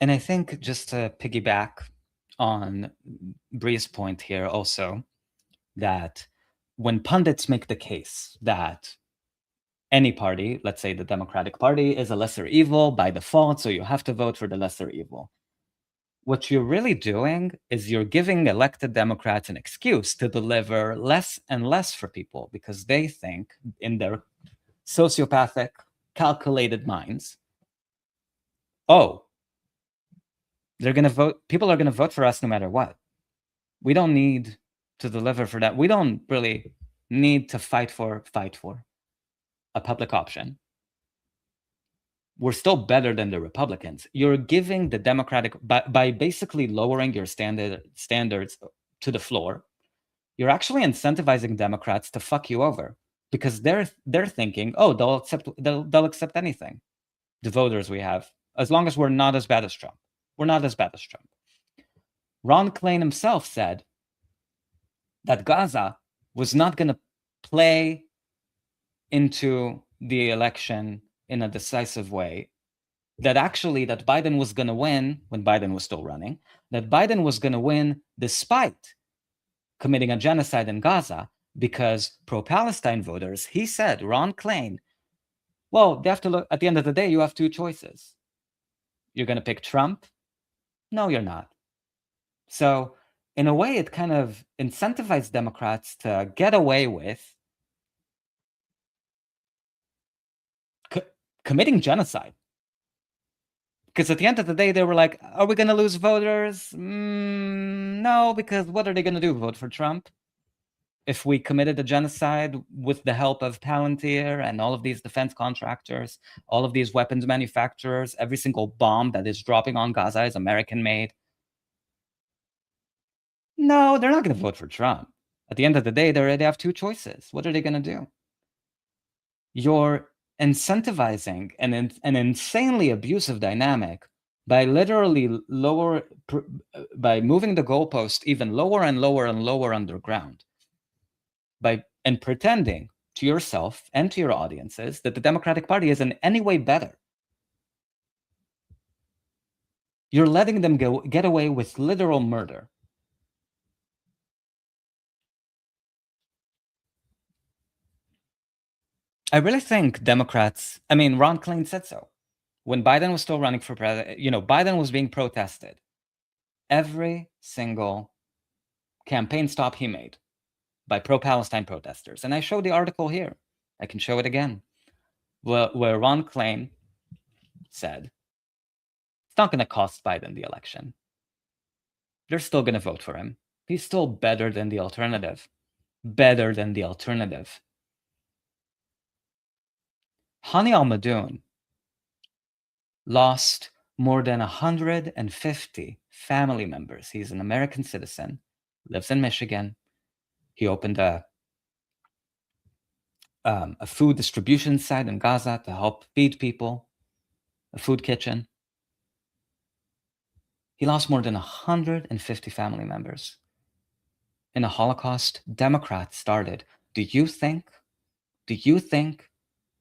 [SPEAKER 6] And I think, just to piggyback on Bree's point here also, that when pundits make the case that any party, let's say the Democratic Party, is a lesser evil by default, so you have to vote for the lesser evil, what you're really doing is you're giving elected Democrats an excuse to deliver less and less for people, because they think, in their sociopathic, calculated minds, oh, they're going to vote, people are going to vote for us no matter what. We don't need to deliver for that. We don't really need to fight for a public option. We're still better than the Republicans. You're giving the Democratic, by basically lowering your standards to the floor, you're actually incentivizing Democrats to fuck you over, because they're thinking, oh, they'll accept anything, the voters we have, as long as we're not as bad as Trump. We're not as bad as Trump. Ron Klain himself said that Gaza was not going to play into the election in a decisive way, that actually that Biden was going to win when Biden was still running, that Biden was going to win despite committing a genocide in Gaza, because pro-Palestine voters, he said, Ron Klain, well, they have to look, at the end of the day, you have two choices. You're going to pick Trump? No, you're not. So in a way, it kind of incentivized Democrats to get away with committing genocide. Because at the end of the day, they were like, are we going to lose voters? No, because what are they going to do? Vote for Trump? If we committed a genocide with the help of Palantir and all of these defense contractors, all of these weapons manufacturers, every single bomb that is dropping on Gaza is American-made. No, they're not going to vote for Trump. At the end of the day, they have two choices. What are they going to do? You're incentivizing an insanely abusive dynamic by literally by moving the goalpost even lower and lower and lower underground, and pretending to yourself and to your audiences that the Democratic Party is in any way better. You're letting them get away with literal murder. I really think Democrats, I mean, Ron Klain said so. When Biden was still running for president, Biden was being protested. Every single campaign stop he made by pro-Palestine protesters. And I showed the article here. I can show it again. Where Ron Klain said, it's not going to cost Biden the election. They're still going to vote for him. He's still better than the alternative. Better than the alternative. Hani Al-Madoun lost more than 150 family members. He's an American citizen, lives in Michigan. He opened a food distribution site in Gaza to help feed people, a food kitchen. He lost more than 150 family members. In the Holocaust, Democrats started. Do you think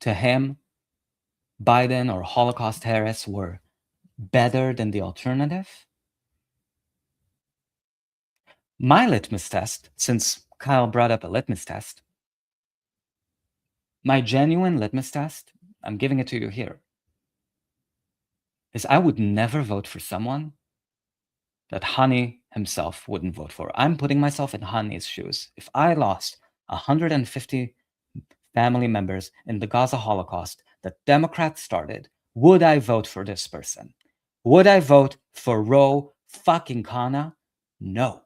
[SPEAKER 6] to him, Biden or Holocaust Harris were better than the alternative? My litmus test, since Kyle brought up a litmus test, my genuine litmus test, I'm giving it to you here, is I would never vote for someone that Hani himself wouldn't vote for. I'm putting myself in Hani's shoes. If I lost 150 family members in the Gaza Holocaust that Democrats started, would I vote for this person? Would I vote for Ro fucking Khanna? No.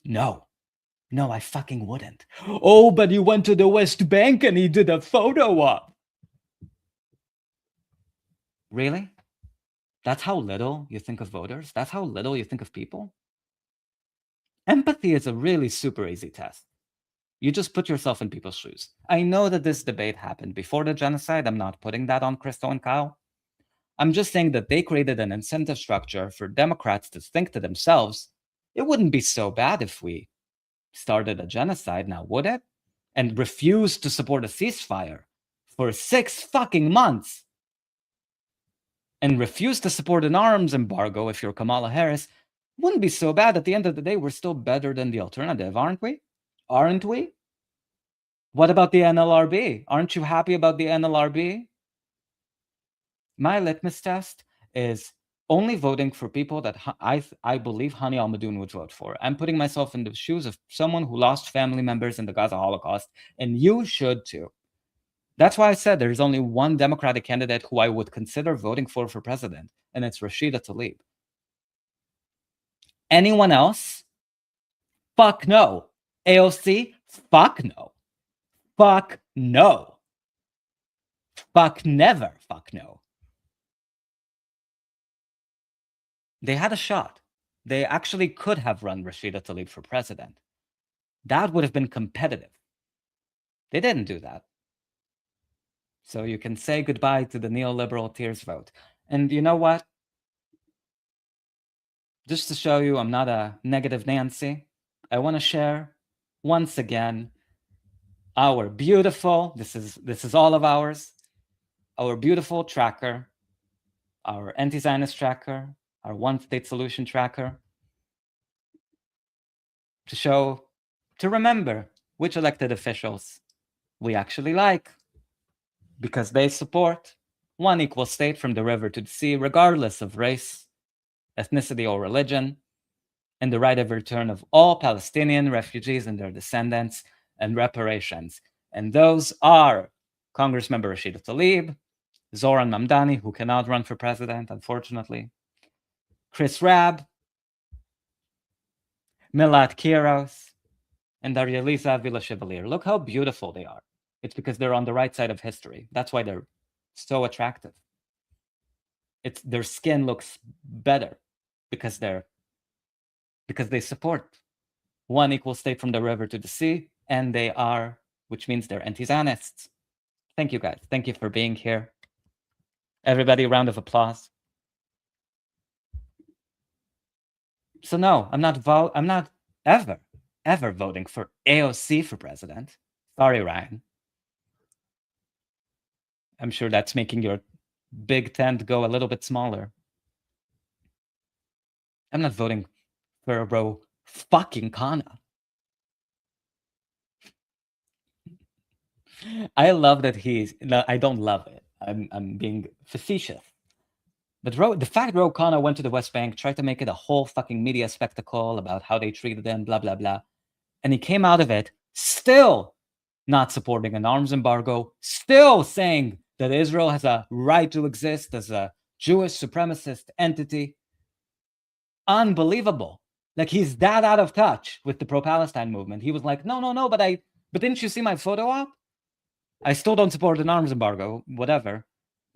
[SPEAKER 6] No, I fucking wouldn't. Oh, but he went to the West Bank and he did a photo op. Really? That's how little you think of voters? That's how little you think of people? Empathy is a really super easy test. You just put yourself in people's shoes. I know that this debate happened before the genocide. I'm not putting that on Crystal and Kyle. I'm just saying that they created an incentive structure for Democrats to think to themselves, it wouldn't be so bad if we started a genocide now, would it? And refused to support a ceasefire for 6 fucking months. And refused to support an arms embargo if you're Kamala Harris. Wouldn't be so bad. At the end of the day, we're still better than the alternative, aren't we? Aren't we? What about the NLRB? Aren't you happy about the NLRB? My litmus test is only voting for people that I believe Hani Almadoun would vote for. I'm putting myself in the shoes of someone who lost family members in the Gaza Holocaust, and you should too. That's why I said there's only one Democratic candidate who I would consider voting for president, and it's Rashida Tlaib. Anyone else? Fuck no. AOC? Fuck no. Fuck no. Fuck never. Fuck no. They had a shot. They actually could have run Rashida Tlaib for president. That would have been competitive. They didn't do that. So you can say goodbye to the neoliberal tears vote. And you know what? Just to show you I'm not a negative Nancy, I want to share once again our beautiful, this is all of ours, our beautiful tracker, our anti-Zionist tracker, our one state solution tracker, to remember which elected officials we actually like, because they support one equal state from the river to the sea, regardless of race, ethnicity, or religion, and the right of return of all Palestinian refugees and their descendants, and reparations. And those are Congressmember Rashida Tlaib, Zoran Mamdani, who cannot run for president, unfortunately, Chris Rabb, Milad Kiros, and Arieliza Avila-Chevalier. Look how beautiful they are. It's because they're on the right side of history. That's why they're so attractive. Their skin looks better because they support one equal state from the river to the sea, and they are, which means they're anti-Zionists. Thank you guys. Thank you for being here. Everybody, a round of applause. So no, I'm not ever voting for AOC for president. Sorry, Ryan. I'm sure that's making your big tent go a little bit smaller. I'm not voting for bro fucking Kana. I love that I don't love it. I'm being facetious. But the fact Ro Khanna went to the West Bank, tried to make it a whole fucking media spectacle about how they treated them, blah, blah, blah. And he came out of it still not supporting an arms embargo, still saying that Israel has a right to exist as a Jewish supremacist entity. Unbelievable. Like, he's that out of touch with the pro-Palestine movement. He was like, no, but didn't you see my photo op? I still don't support an arms embargo, whatever.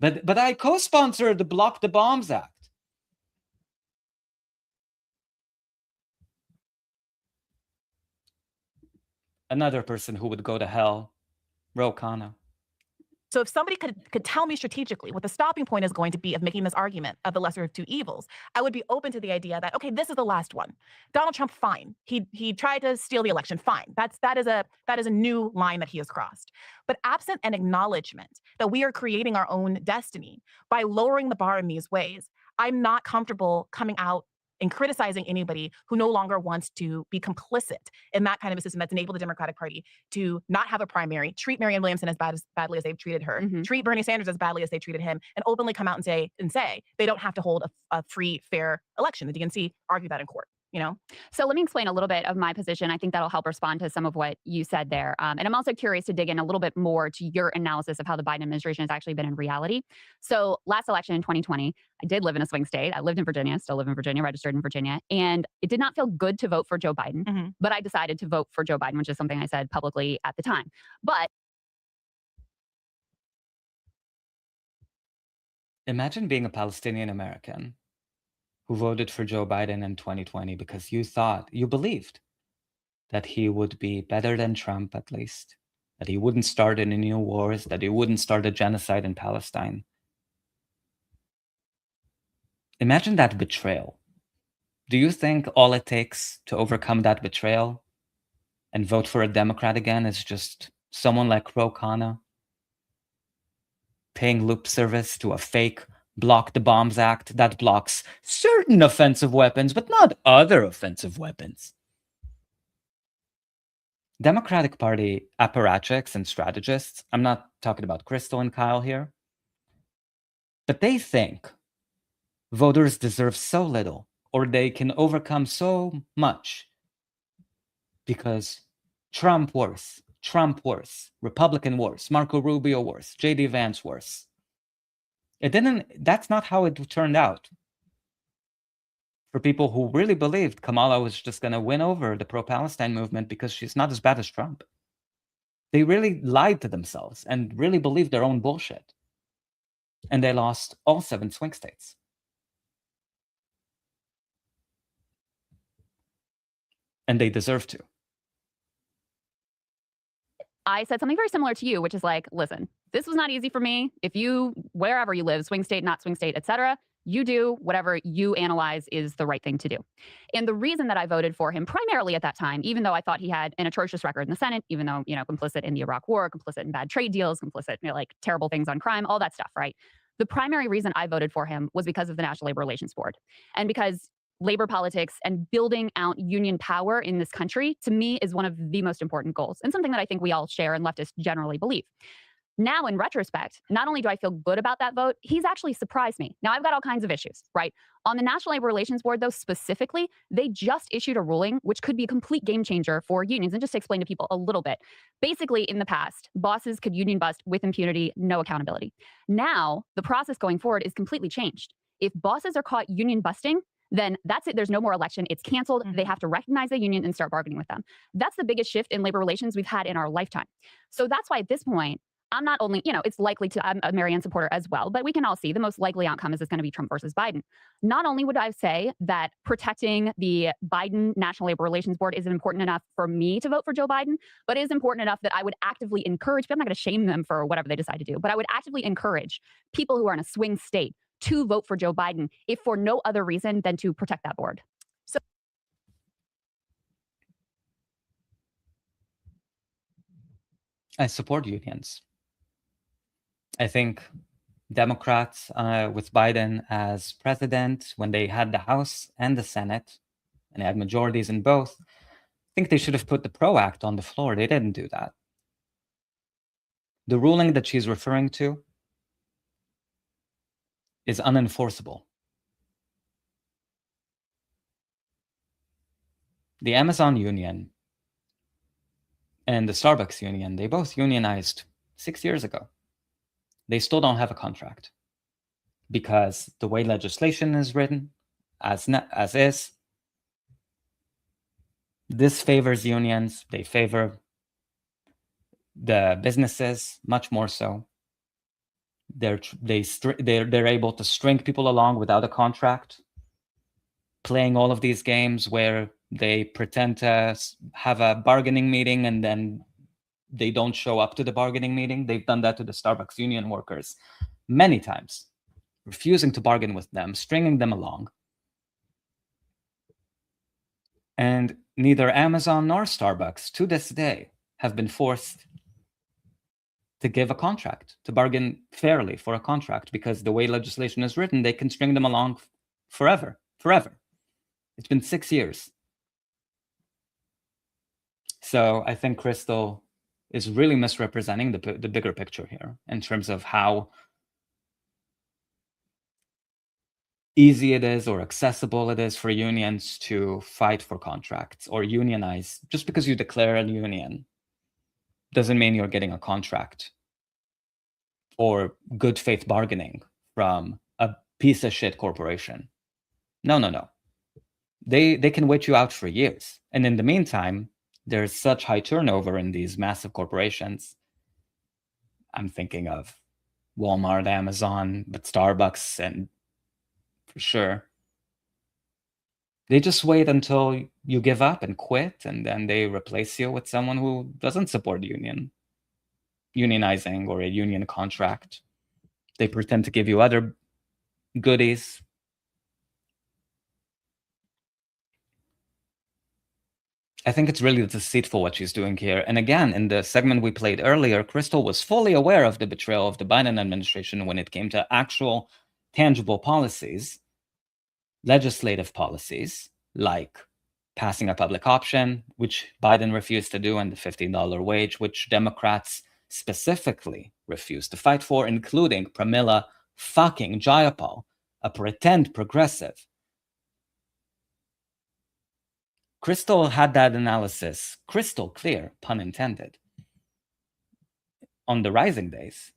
[SPEAKER 6] But I co-sponsored the Block the Bombs Act. Another person who would go to hell, Ro Khanna.
[SPEAKER 2] So if somebody could tell me strategically what the stopping point is going to be of making this argument of the lesser of two evils, I would be open to the idea that, okay, this is the last one. Donald Trump, fine. He tried to steal the election, fine. That is a new line that he has crossed. But absent an acknowledgement that we are creating our own destiny by lowering the bar in these ways, I'm not comfortable coming out and criticizing anybody who no longer wants to be complicit in that kind of a system that's enabled the Democratic Party to not have a primary, treat Marianne Williamson as badly as they've treated her, treat Bernie Sanders as badly as they treated him, and openly come out and say they don't have to hold a free, fair election. The DNC argued that in court.
[SPEAKER 9] So let me explain a little bit of my position. I think that'll help respond to some of what you said there. And I'm also curious to dig in a little bit more to your analysis of how the Biden administration has actually been in reality. So last election in 2020, I did live in a swing state. I lived in Virginia, still live in Virginia, registered in Virginia. And it did not feel good to vote for Joe Biden, but I decided to vote for Joe Biden, which is something I said publicly at the time. But
[SPEAKER 6] Imagine being a Palestinian American who voted for Joe Biden in 2020 because you believed that he would be better than Trump, at least, that he wouldn't start any new wars, that he wouldn't start a genocide in Palestine. Imagine that betrayal. Do you think all it takes to overcome that betrayal and vote for a Democrat again is just someone like Ro Khanna paying lip service to a fake Block the Bombs Act that blocks certain offensive weapons, but not other offensive weapons? Democratic Party apparatchiks and strategists, I'm not talking about Crystal and Kyle here, but they think voters deserve so little, or they can overcome so much because Trump worse, Republican worse, Marco Rubio worse, JD Vance worse. That's not how it turned out. For people who really believed Kamala was just going to win over the pro-Palestine movement because she's not as bad as Trump. They really lied to themselves and really believed their own bullshit. And they lost all 7 swing states. And they deserve to.
[SPEAKER 9] I said something very similar to you, which is like, listen, this was not easy for me. If you, wherever you live, swing state, not swing state, etc., you do whatever you analyze is the right thing to do. And the reason that I voted for him primarily at that time, even though I thought he had an atrocious record in the Senate, even though, complicit in the Iraq War, complicit in bad trade deals, complicit, like terrible things on crime, all that stuff, right? The primary reason I voted for him was because of the National Labor Relations Board. And because labor politics and building out union power in this country, to me, is one of the most important goals and something that I think we all share and leftists generally believe. Now, in retrospect, not only do I feel good about that vote, he's actually surprised me. Now, I've got all kinds of issues, right? On the National Labor Relations Board, though, specifically, they just issued a ruling which could be a complete game changer for unions. And just to explain to people a little bit, basically, in the past, bosses could union bust with impunity, no accountability. Now, the process going forward is completely changed. If bosses are caught union busting, then that's it. There's no more election. It's canceled. They have to recognize the union and start bargaining with them. That's the biggest shift in labor relations we've had in our lifetime. So that's why at this point, I'm not only, it's likely to, I'm a Marianne supporter as well, but we can all see the most likely outcome is going to be Trump versus Biden. Not only would I say that protecting the Biden National Labor Relations Board is important enough for me to vote for Joe Biden, but it is important enough that I would actively encourage, but I'm not going to shame them for whatever they decide to do, but I would actively encourage people who are in a swing state to vote for Joe Biden, if for no other reason than to protect that board. So
[SPEAKER 6] I support unions. I think Democrats with Biden as president, when they had the House and the Senate, and they had majorities in both, I think they should have put the PRO Act on the floor. They didn't do that. The ruling that she's referring to is unenforceable. The Amazon union and the Starbucks union, they both unionized 6 years ago. They still don't have a contract because the way legislation is written, as is, this favors unions. They favor the businesses much more so. They're able to string people along without a contract, playing all of these games where they pretend to have a bargaining meeting and then they don't show up to the bargaining meeting. They've done that to the Starbucks union workers many times, refusing to bargain with them, stringing them along. And neither Amazon nor Starbucks to this day have been forced to give a contract, to bargain fairly for a contract, because the way legislation is written, they can string them along forever. It's been 6 years. So I think Crystal is really misrepresenting the bigger picture here in terms of how easy it is or accessible it is for unions to fight for contracts or unionize. Just because you declare a union doesn't mean you're getting a contract or good faith bargaining from a piece of shit corporation. No. They can wait you out for years. And in the meantime, there's such high turnover in these massive corporations. I'm thinking of Walmart, Amazon, but Starbucks, and for sure. They just wait until you give up and quit, and then they replace you with someone who doesn't support unionizing or a union contract. They pretend to give you other goodies. I think it's really deceitful what she's doing here. And again, in the segment we played earlier, Crystal was fully aware of the betrayal of the Biden administration when it came to actual tangible policies, legislative policies, like passing a public option, which Biden refused to do, and the $15 wage, which Democrats specifically refused to fight for, including Pramila fucking Jayapal, a pretend progressive. Crystal had that analysis crystal clear, pun intended, on the rising days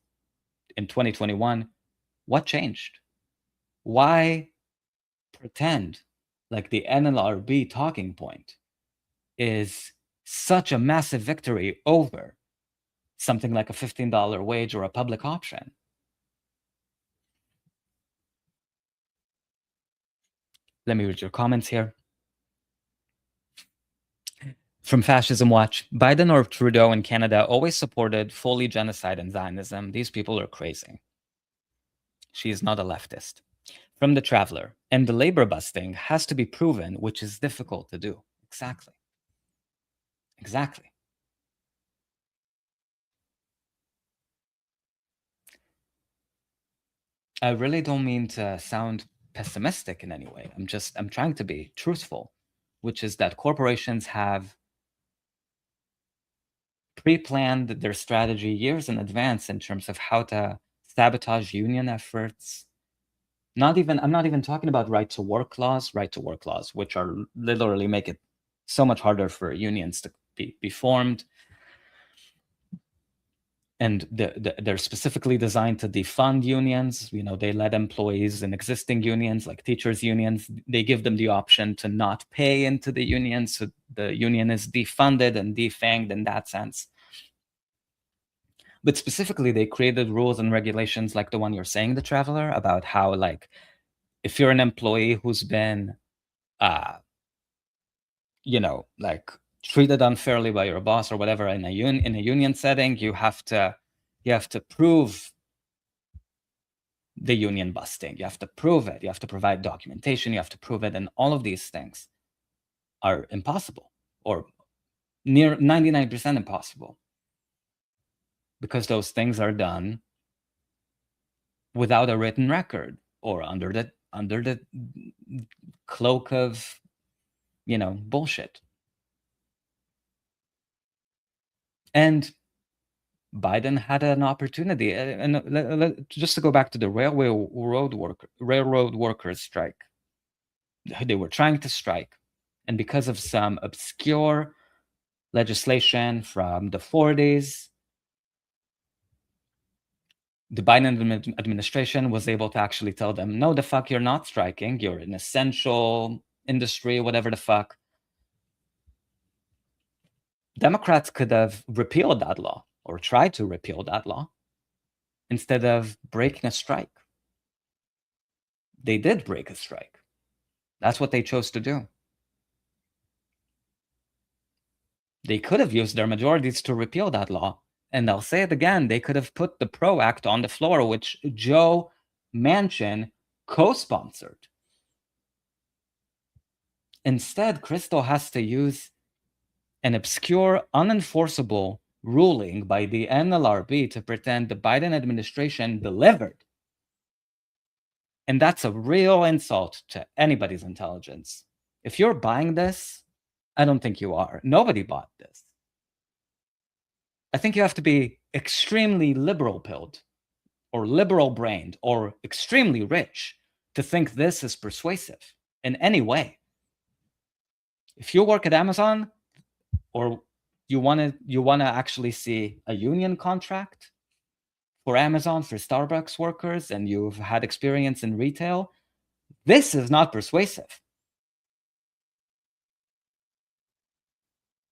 [SPEAKER 6] in 2021. What changed? Why pretend like the NLRB talking point is such a massive victory over something like a $15 wage or a public option? Let me read your comments here. From Fascism Watch, Biden or Trudeau in Canada always supported fully genocide and Zionism. These people are crazy. She is not a leftist. From The Traveler, and the labor busting has to be proven, which is difficult to do. Exactly. Exactly. I really don't mean to sound pessimistic in any way. I'm trying to be truthful, which is that corporations have pre-planned their strategy years in advance in terms of how to sabotage union efforts. I'm not even talking about right to work laws, which are literally make it so much harder for unions to be formed. And they're specifically designed to defund unions. They let employees in existing unions, like teachers' unions, they give them the option to not pay into the union. So the union is defunded and defanged in that sense. But specifically, they created rules and regulations like the one you're saying, The Traveler, about how, like, if you're an employee who's been, like, treated unfairly by your boss or whatever in a union setting, you have to prove the union busting. You have to prove it. You have to provide documentation. You have to prove it, and all of these things are impossible, or near 99% impossible, because those things are done without a written record or under the cloak of bullshit. And Biden had an opportunity, and just to go back to the railroad workers strike, they were trying to strike, and because of some obscure legislation from the 40s, the Biden administration was able to actually tell them, no, the fuck, you're not striking. You're an essential industry, whatever the fuck. Democrats could have repealed that law or tried to repeal that law instead of breaking a strike. They did break a strike. That's what they chose to do. They could have used their majorities to repeal that law. And I'll say it again, they could have put the PRO Act on the floor, which Joe Manchin co-sponsored. Instead, Crystal has to use an obscure, unenforceable ruling by the NLRB to pretend the Biden administration delivered. And that's a real insult to anybody's intelligence. If you're buying this, I don't think you are. Nobody bought this. I think you have to be extremely liberal-pilled or liberal-brained or extremely rich to think this is persuasive in any way. If you work at Amazon, or you want to actually see a union contract for Amazon, for Starbucks workers, and you've had experience in retail, this is not persuasive.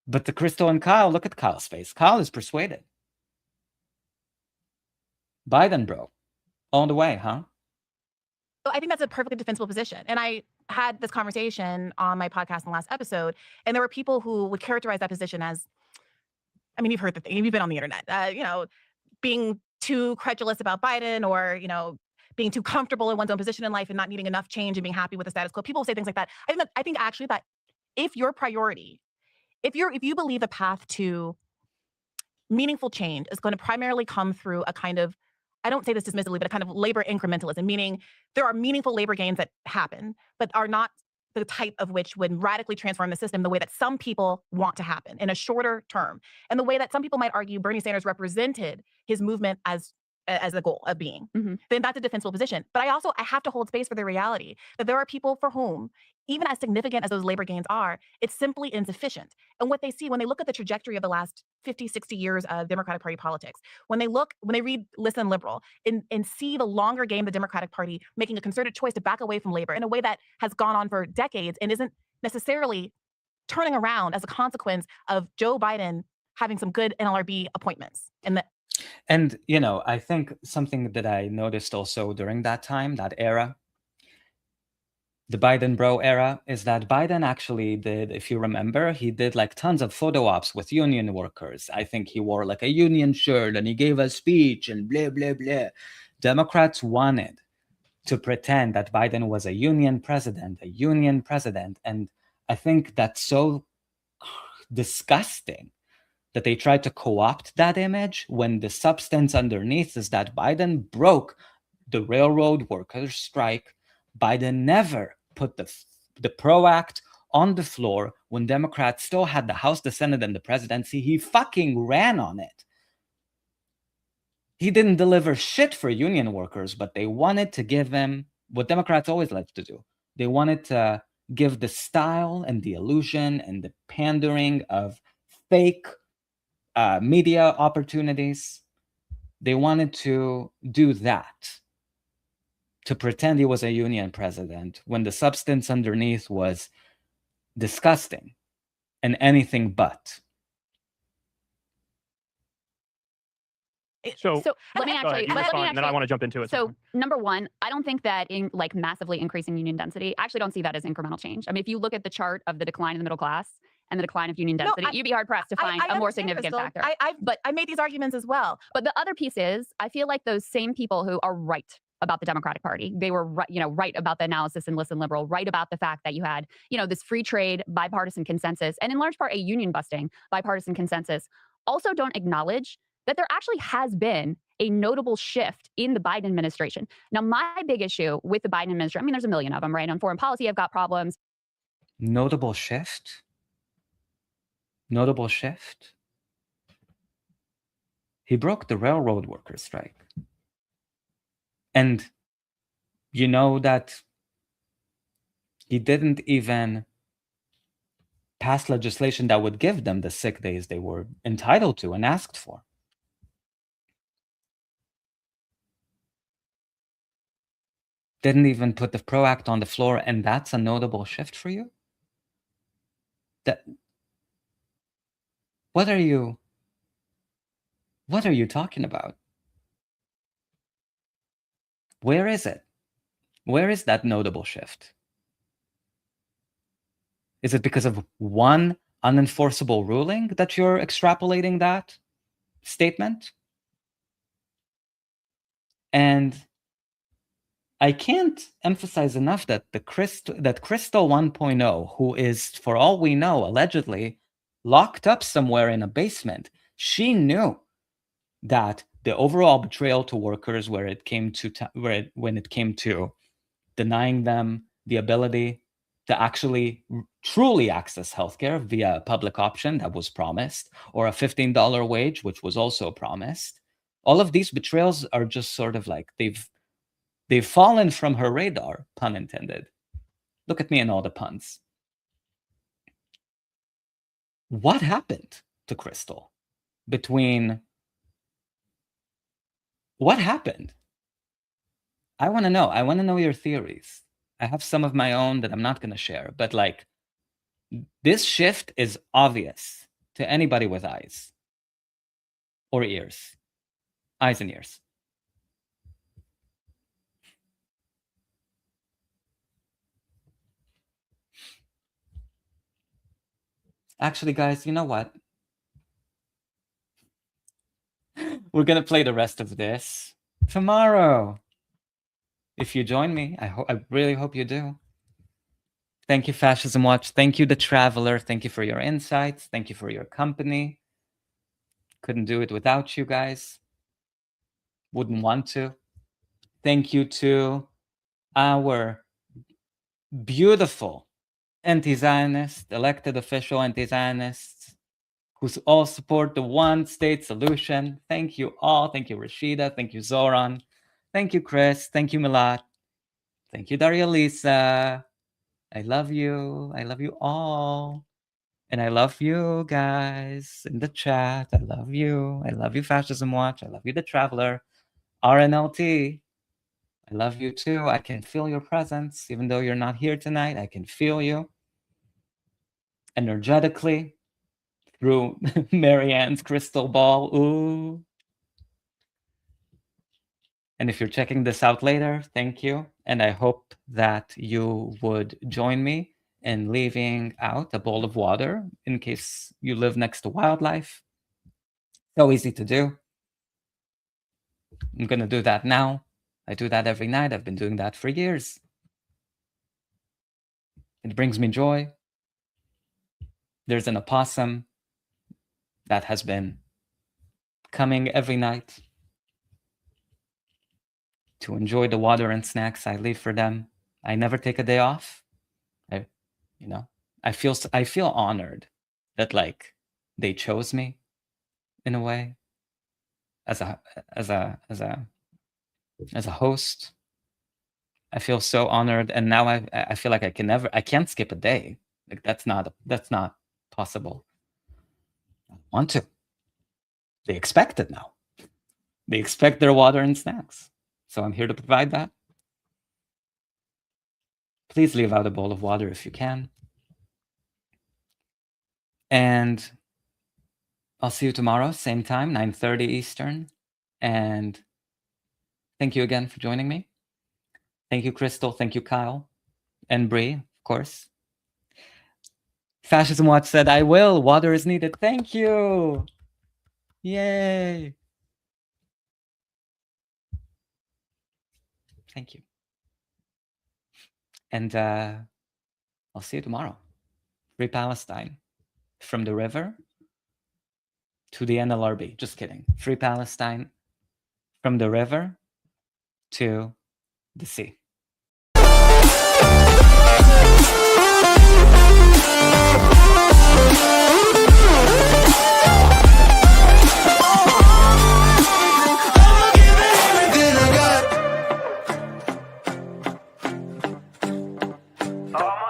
[SPEAKER 6] But to Crystal and Kyle, look at Kyle's face. Kyle is persuaded. Biden, bro, all the way, huh?
[SPEAKER 2] So I think that's a perfectly defensible position. And I had this conversation on my podcast in the last episode, and there were people who would characterize that position as, I mean, you've heard the thing, you've been on the internet, being too credulous about Biden, or, being too comfortable in one's own position in life and not needing enough change and being happy with the status quo. People will say things like that. I think actually that if your priority, if you believe the path to meaningful change is going to primarily come through a kind of, I don't say this dismissively, but a kind of labor incrementalism, meaning there are meaningful labor gains that happen, but are not the type of which would radically transform the system the way that some people want to happen in a shorter term. And the way that some people might argue Bernie Sanders represented his movement as the goal of being, then that's a defensible position. But I have to hold space for the reality that there are people for whom, even as significant as those labor gains are, it's simply insufficient. And what they see when they look at the trajectory of the last 50, 60 years of Democratic Party politics, when they read Listen Liberal and see the longer game, the Democratic Party making a concerted choice to back away from labor in a way that has gone on for decades and isn't necessarily turning around as a consequence of Joe Biden having some good NLRB appointments.
[SPEAKER 6] And, I think something that I noticed also during that time, that era, the Biden bro era, is that Biden actually did, if you remember, he did like tons of photo ops with union workers. I think he wore like a union shirt and he gave a speech and blah, blah, blah. Democrats wanted to pretend that Biden was a union president. And I think that's so disgusting that they tried to co-opt that image when the substance underneath is that Biden broke the railroad workers' strike. Biden never put the PRO Act on the floor when Democrats still had the House, the Senate, and the presidency. He fucking ran on it. He didn't deliver shit for union workers, but they wanted to give him what Democrats always like to do. They wanted to give the style and the illusion and the pandering of fake media opportunities. They wanted to do that, to pretend he was a union president when the substance underneath was disgusting and anything but.
[SPEAKER 8] So
[SPEAKER 9] let me
[SPEAKER 8] go ahead,
[SPEAKER 9] actually,
[SPEAKER 8] you
[SPEAKER 9] let me
[SPEAKER 8] respond, and then I want to jump into it.
[SPEAKER 9] So number one, I don't think that in like massively increasing union density, I actually don't see that as incremental change. I mean, if you look at the chart of the decline in the middle class and the decline of union density, you'd be hard pressed to find a more significant factor.
[SPEAKER 2] I made these arguments as well.
[SPEAKER 9] But the other piece is, I feel like those same people who are right about the Democratic Party, they were right about the analysis in Listen Liberal, right about the fact that you had, this free trade bipartisan consensus, and in large part a union busting bipartisan consensus, also don't acknowledge that there actually has been a notable shift in the Biden administration. Now, my big issue with the Biden administration, I mean, there's a million of them, right? On foreign policy, I've got problems.
[SPEAKER 6] Notable shift? Notable shift? He broke the railroad workers' strike. And you know that he didn't even pass legislation that would give them the sick days they were entitled to and asked for. Didn't even put the PRO Act on the floor, and that's a notable shift for you? What are you talking about? Where is it? Where is that notable shift? Is it because of one unenforceable ruling that you're extrapolating that statement? And I can't emphasize enough that Crystal 1.0, who is, for all we know, allegedly locked up somewhere in a basement, she knew that the overall betrayal to workers, when it came to denying them the ability to actually truly access healthcare via a public option that was promised, or a $15 wage, which was also promised. All of these betrayals are just sort of like they've fallen from her radar, pun intended. Look at me and all the puns. What happened to Crystal what happened? I want to know. I want to know your theories. I have some of my own that I'm not going to share, but like, this shift is obvious to anybody with eyes or ears. Eyes and ears. Actually, guys, you know what? We're gonna play the rest of this tomorrow. If you join me, I really hope you do. Thank you, Fascism Watch. Thank you, The Traveler. Thank you for your insights. Thank you for your company. Couldn't do it without you guys. Wouldn't want to. Thank you to our beautiful anti-Zionist, elected official anti-Zionists who all support the one-state solution. Thank you all. Thank you, Rashida. Thank you, Zoran. Thank you, Chris. Thank you, Milat. Thank you, Daria Lisa. I love you. I love you all. And I love you guys in the chat. I love you. I love you, Fascism Watch. I love you, The Traveler. RNLT. I love you too. I can feel your presence. Even though you're not here tonight, I can feel you energetically through Marianne's crystal ball. Ooh. And if you're checking this out later, thank you. And I hope that you would join me in leaving out a bowl of water in case you live next to wildlife. So easy to do. I'm going to do that now. I do that every night. I've been doing that for years. It brings me joy. There's an opossum that has been coming every night to enjoy the water and snacks I leave for them. I never take a day off. I feel honored that like they chose me in a way as a host. I feel so honored, and now I feel like I can't skip a day. Like that's not possible. I want to. They expect it now. They expect their water and snacks. So I'm here to provide that. Please leave out a bowl of water if you can. And I'll see you tomorrow, same time, 9:30 Eastern. And thank you again for joining me. Thank you, Crystal. Thank you, Kyle. And Bree, of course. Fascism Watch said, I will. Water is needed. Thank you. Yay. Thank you. And I'll see you tomorrow. Free Palestine. From the river to the NLRB. Just kidding. Free Palestine from the river to the sea.
[SPEAKER 1] I'm